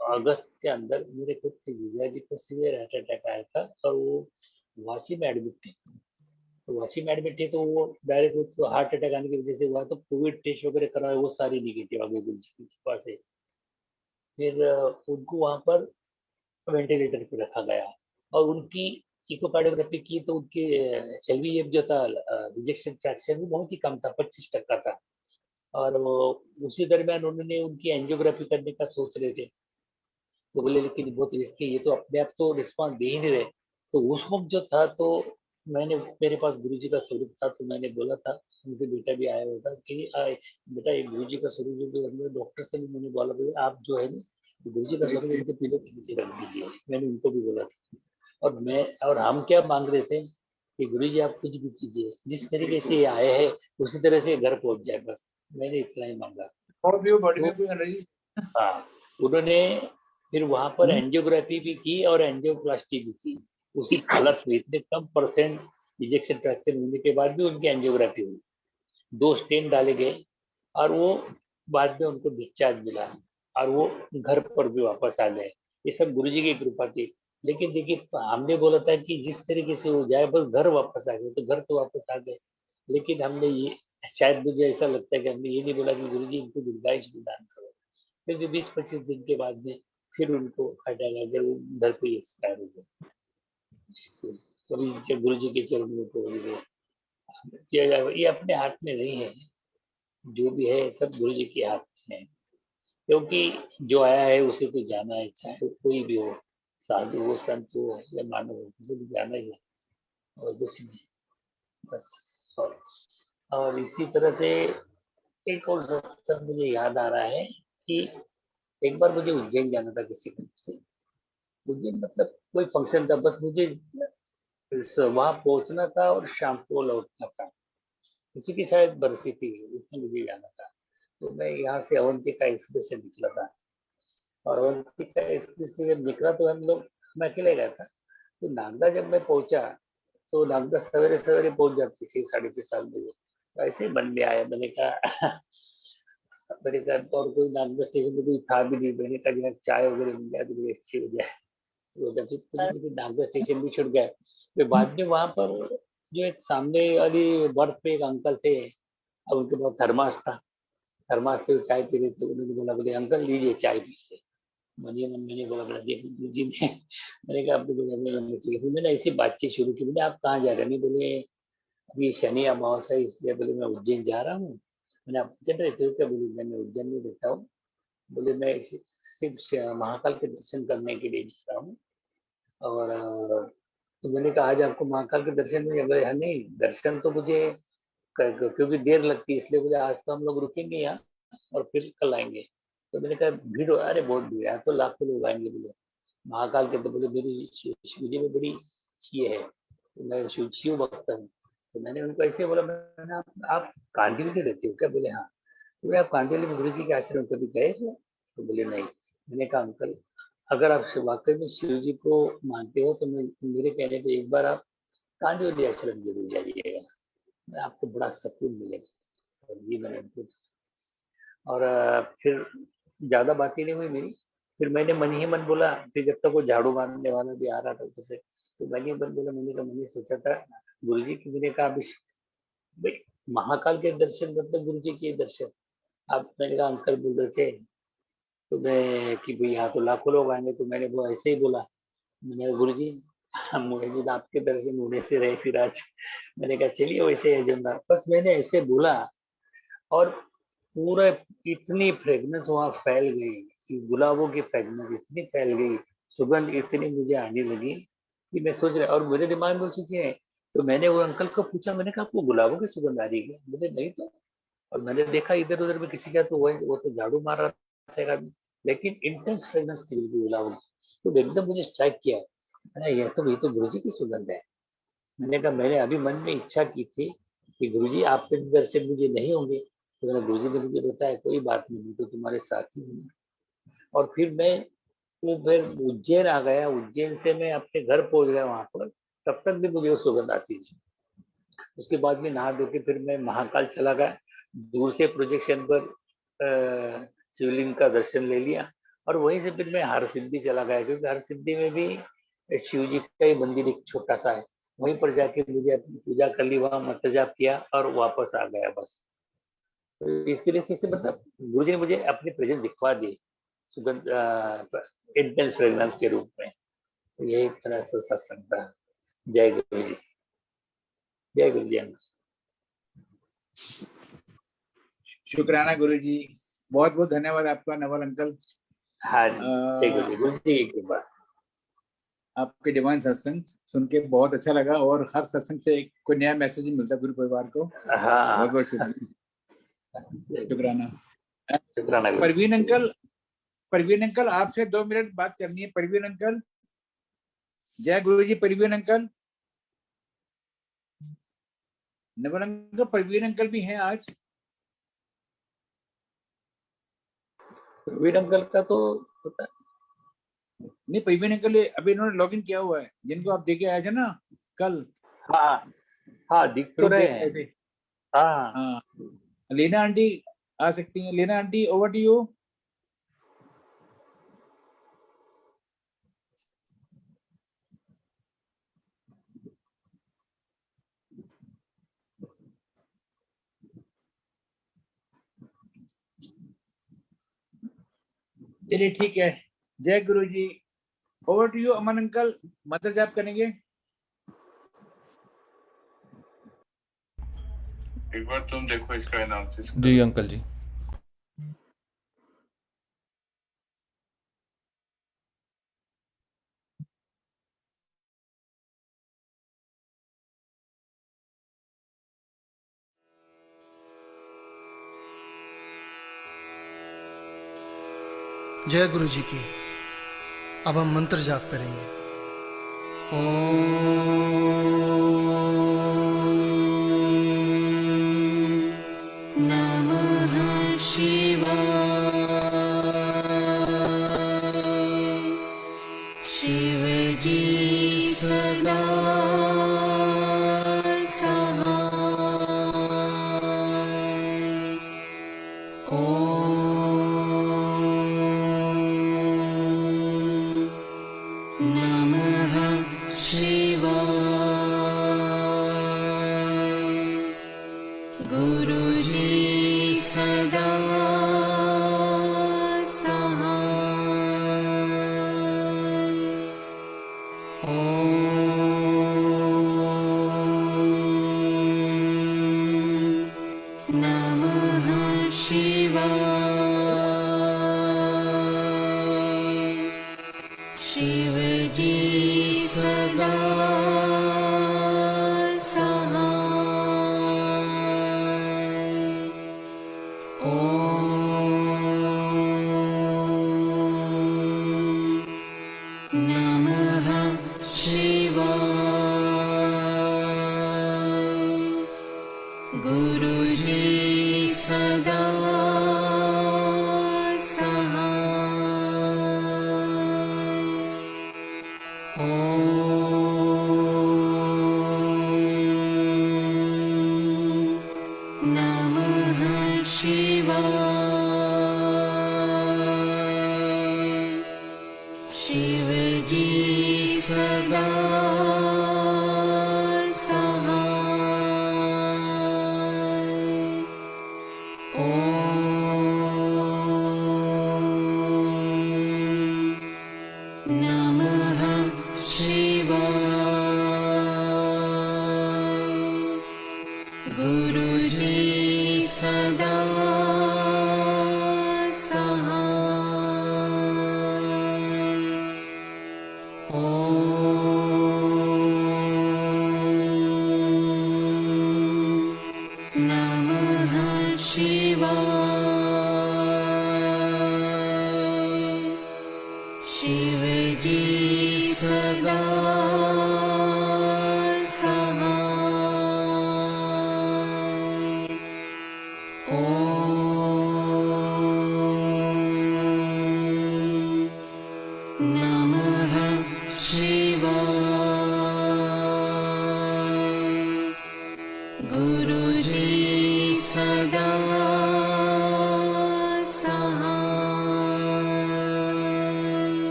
अगस्त के अंदर मेरे खुद के जीजा जी को सीवियर हार्ट अटैक आया था, और वो वासी में एडमिट थे। तो वासी में एडमिट थे तो वो डायरेक्ट वो हार्ट अटैक आने की वजह से हुआ, तो कोविड टेस्ट वगैरह कराए, वो सारी निगेटिव आ गई गुरु जी के पास से। फिर उनको वहां पर वेंटिलेटर पे रखा गया, और उनकी इकोकार्डियोग्राफी की तो उनके एलवीएफ जो था रिजेक्शन फ्रैक्शन वो बहुत ही कम था, 25% था। और वो उसी दरमियान उन्होंने उनकी एंजियोग्राफी करने का सोच रहे थे, तो बोले लेकिन बहुत रिस्की, ये तो अपने आप तो रिस्पॉन्स दे ही नहीं रहे। तो उस वक्त जो था तो मैंने, मेरे पास गुरु जी का स्वरूप था, तो मैंने बोला था, उनके बेटा भी आया हुआ था कि बेटा ये गुरु जी का स्वरूप जो भी, डॉक्टर से भी मैंने बोला भैया आप जो है ना गुरु जी का स्वरूप उनके पीलो के नीचे रख दीजिए, मैंने उनको भी बोला था। और हम क्या मांग रहे थे कि गुरु जी आप कुछ भी कीजिए, जिस तरीके से ये आए हैं उसी तरह से घर पहुंच जाए, बस मैंने इतना ही मांगा। तो हाँ, उन्होंने फिर वहां पर एंजियोग्राफी भी की और एंजियोप्लास्टी भी की। उसी हालत में इतने कम परसेंट इजेक्शन फ्रैक्शन होने के बाद भी उनकी एंजियोग्राफी हुई, 2 स्टेन डाले गए, और वो बाद में उनको डिस्चार्ज मिला, और वो घर पर भी वापस आ गए। ये सब गुरु जी की कृपा थी। लेकिन देखिए हमने बोला था कि जिस तरीके से वो जाए बस घर वापस आ गए, तो घर तो वापस आ गए, लेकिन हमने ये शायद मुझे ऐसा लगता है कि हमने ये नहीं बोला कि गुरुजी इनको दीर्घायुष प्रदान करो, क्योंकि 20-25 दिन के बाद में फिर उनको हटाया गया, वो घर पे एक्सपायर हो गए। सभी गुरु जी के चरणों में पहुंच गए। ये अपने हाथ में नहीं है, जो भी है सब गुरु जी के हाथ में है, क्योंकि जो आया है उसे तो जाना है, चाहे कोई भी हो, साधु हो, संत हो या मानव हो, उसे तो जाना ही है और कुछ नहीं बस। और इसी तरह से एक और सत्संग मुझे याद आ रहा है कि एक बार मुझे उज्जैन जाना था किसी काम से। उज्जैन मतलब कोई फंक्शन था, बस मुझे वहां पहुंचना था और शाम को लौटना था, किसी की शायद बरसी थी, उसमें मुझे जाना था। तो मैं यहाँ से अवंतिका एक्सप्रेस से निकला था, और अवंतिका एक्सप्रेस से जब निकला तो मैं अकेले गया था। तो नागदा जब मैं पहुंचा, तो नागदा सवेरे सवेरे पहुंच जाती 6, 6:30, 7 बजे। तो ऐसे ही मन में आया, मैंने कहा मैंने कहा और कोई नागदा स्टेशन पे कोई था भी नहीं, मैंने कहा जरा चाय वगैरह मिल जाए तो बड़ी अच्छी हो जाए। तो जब फिर नागदा स्टेशन भी छुट गया। फिर बाद में वहां पर जो एक सामने वाली बर्थ पे एक अंकल थे, अब उनके पास थर्मास था, थर्मास से वो चाय पी रहे थे। उन्होंने बोला, बोले अंकल लीजिए चाय पीजिए। मैंने बोला, बोला देखो गुरु जी ने, मैंने कहा आपको बोला फिर मैंने ऐसी बातचीत शुरू की। बोले आप कहाँ जा रहे हैं? नहीं बोले अभी शनि अमावस्या है इसलिए, बोले मैं उज्जैन जा रहा हूँ। मैंने आप उज्जैन रहते हो क्या? बोले मैं उज्जैन नहीं रहता हूँ, बोले मैं सिर्फ महाकाल के दर्शन करने के लिए जा रहा हूँ। और तो मैंने कहा आज आपको महाकाल के दर्शन में? बोले हाँ नहीं, दर्शन तो मुझे क्योंकि देर लगती है इसलिए मुझे, आज तो हम लोग रुकेंगे यहाँ और फिर कल आएंगे। तो मैंने कहा भीड़ हो? अरे बहुत भीड़ है, तो लाखों लोग आएंगे। बोले महाकाल के? तो बोले मेरी शिव जी में बड़ी ये है, तो मैं शिव भक्त हूँ। तो मैंने उनको ऐसे बोला, मैंने आप कांदिवली में रहते हो क्या? बोले हाँ। तो बोले आप कांदिवली में गुरु जी के आश्रम कभी गए हो? तो बोले नहीं। मैंने कहा अंकल अगर आप वाकई में शिव जी को मानते हो तो मेरे कहने पे एक बार आप कांदिवली आश्रम जरूर जाइएगा, आपको बड़ा सुकून मिलेगा। और ये मैंने उनको, और फिर ज्यादा बातें नहीं हुई मेरी। फिर मैंने मन ही मन बोला, फिर जब तक वो झाड़ू मारने वाला भी आ रहा था उधर से, तो मैंने मन बोला, मैंने सोचा था गुरु जी की, मैंने कहा भाई महाकाल के दर्शन मतलब गुरु जी के दर्शन। अब मैंने कहा अंकल बोल रहे थे तो मैं कि भाई यहाँ तो लाखों लोग आएंगे, तो मैंने वो ऐसे ही बोला। मैंने कहा गुरु जी मुझे तो आपके दर्शन होने से रहे फिर आज। मैंने कहा चलिए वैसे है जमना, बस मैंने ऐसे बोला। और पूरा इतनी फ्रेगनेंस वहां फैल गई कि गुलाबों की फ्रेगनेंस इतनी फैल गई, सुगंध इतनी मुझे आने लगी कि मैं सोच रहा, और मेरे दिमाग में वो चीजें हैं। तो मैंने वो अंकल को पूछा, मैंने कहा आपको गुलाबों की सुगंध आ रही है? मुझे नहीं तो। और मैंने देखा इधर उधर में किसी का, तो वो तो झाड़ू मार रहा था एक आदमी, लेकिन इंटेंस फ्रेगनेंस थी बिल्कुल गुलाबों की। तो एकदम मुझे स्ट्राइक किया, मैंने ये तो गुरु जी की सुगंध है। मैंने कहा मैंने अभी मन में इच्छा की थी कि गुरुजी आपके दर्शन मुझे नहीं होंगे, तो मैंने गुरुजी ने मुझे बताया कोई बात नहीं, मैं तो तुम्हारे साथ ही हूँ। और फिर मैं वो फिर उज्जैन आ गया, उज्जैन से मैं अपने घर पहुंच गया वहां पर, तब तक भी मुझे वो सुगंध आती थी। उसके बाद में नहा धो के फिर मैं महाकाल चला गया, दूर से प्रोजेक्शन पर शिवलिंग का दर्शन ले लिया। और वहीं से फिर मैं हर सिद्धि चला गया, क्योंकि हर सिद्धि में भी शिव जी का ही मंदिर एक छोटा सा है, वहीं पर जाके मुझे अपनी पूजा कर ली, वहां मंत्र जाप किया और वापस आ गया बस। तो इस तरीके से मतलब गुरु जी ने मुझे अपनी प्रेजेंस दिखवा दी, सुगंध इंटेंस फ्रेग्रेंस के रूप में। तो यही तरह से सत्संग था। जय गुरु जी, जय गुरु जी। शुक्राना गुरु जी, बहुत बहुत धन्यवाद आपका नवल अंकल। हाँ जी, जय गुरु जी, गुरु जी की कृपा। आपके डिवाइन सत्संग सुन के बहुत अच्छा लगा, और हर सत्संग से एक कोई नया मैसेज मिलता है गुरु परिवार को। हाँ, बहुत बहुत शुक्राना। शुक्राना गुरु। परवीन अंकल आपसे 2 मिनट बात करनी है। परवीन अंकल, जय Guru ji. Parveen uncle, Naval uncle, Parveen uncle भी हैं आज? प्रवीण अंकल का तो पता नहीं, परवीन अंकल अभी इन्होंने लॉगिन किया हुआ है, जिनको आप देके आए थे ना कल। हाँ हाँ, दिख तो रहे हैं। हाँ हाँ, लीना आंटी आ सकती हैं। Leena aunty, over to you. चलिए ठीक है, जय Guru ji. Over to you Aman uncle, मंत्र जाप करेंगे। एक बार तुम देखो इसका एनालिसिस। जी अंकल जी। जय गुरु जी की। अब हम मंत्र जाप करेंगे। ओम नमः शिवाय। शिव जी सदा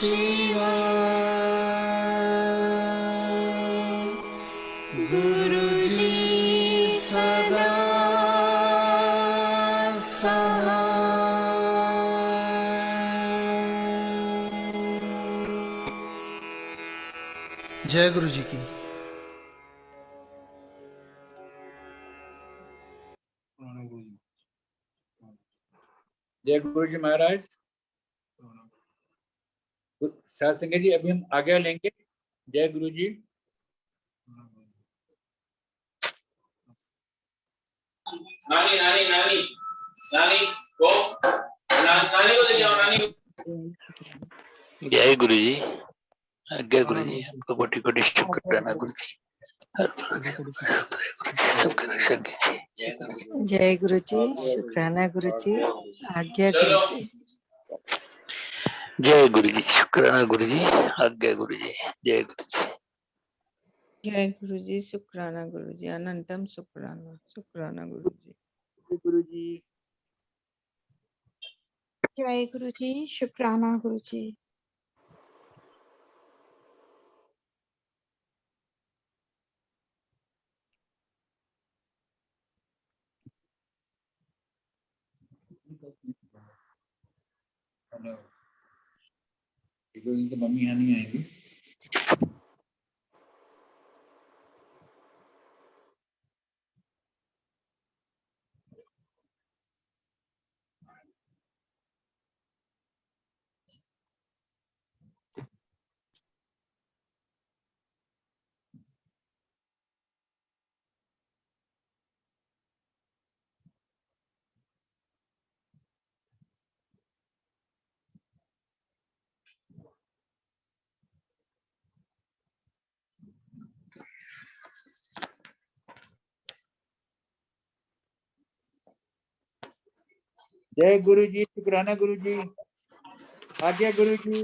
शिवाय गुरुजी सदा सहाय। जय गुरु जी की। जय गुरु जी महाराज। सात संगत जी, अभी हम आगे लेंगे। जय गुरु जी। नानी नानी नानी नानी को नानी को ले जाओ, नानी। जय गुरु जी। आज्ञा गुरु जी। आपको कोटि कोटि शुक्राना गुरु जी। सबके रक्षा कीजिए। जय गुरु जी, शुक्राना गुरु जी, आज्ञा गुरु जी। जय गुरु जी, शुक्राना गुरु जी, आज्ञा गुरु जी। जय गुरु जी। जय गुरु जी, शुक्राना गुरु जी, अनंतम शुक्राना, शुक्राना गुरु जी। गुरु जी। जय गुरु जी, शुक्राना गुरु जी। एक दो दिन तो मम्मी यहाँ नहीं आएंगी। जय गुरु जी, शुक्राना गुरु जी, आज्ञा गुरु जी।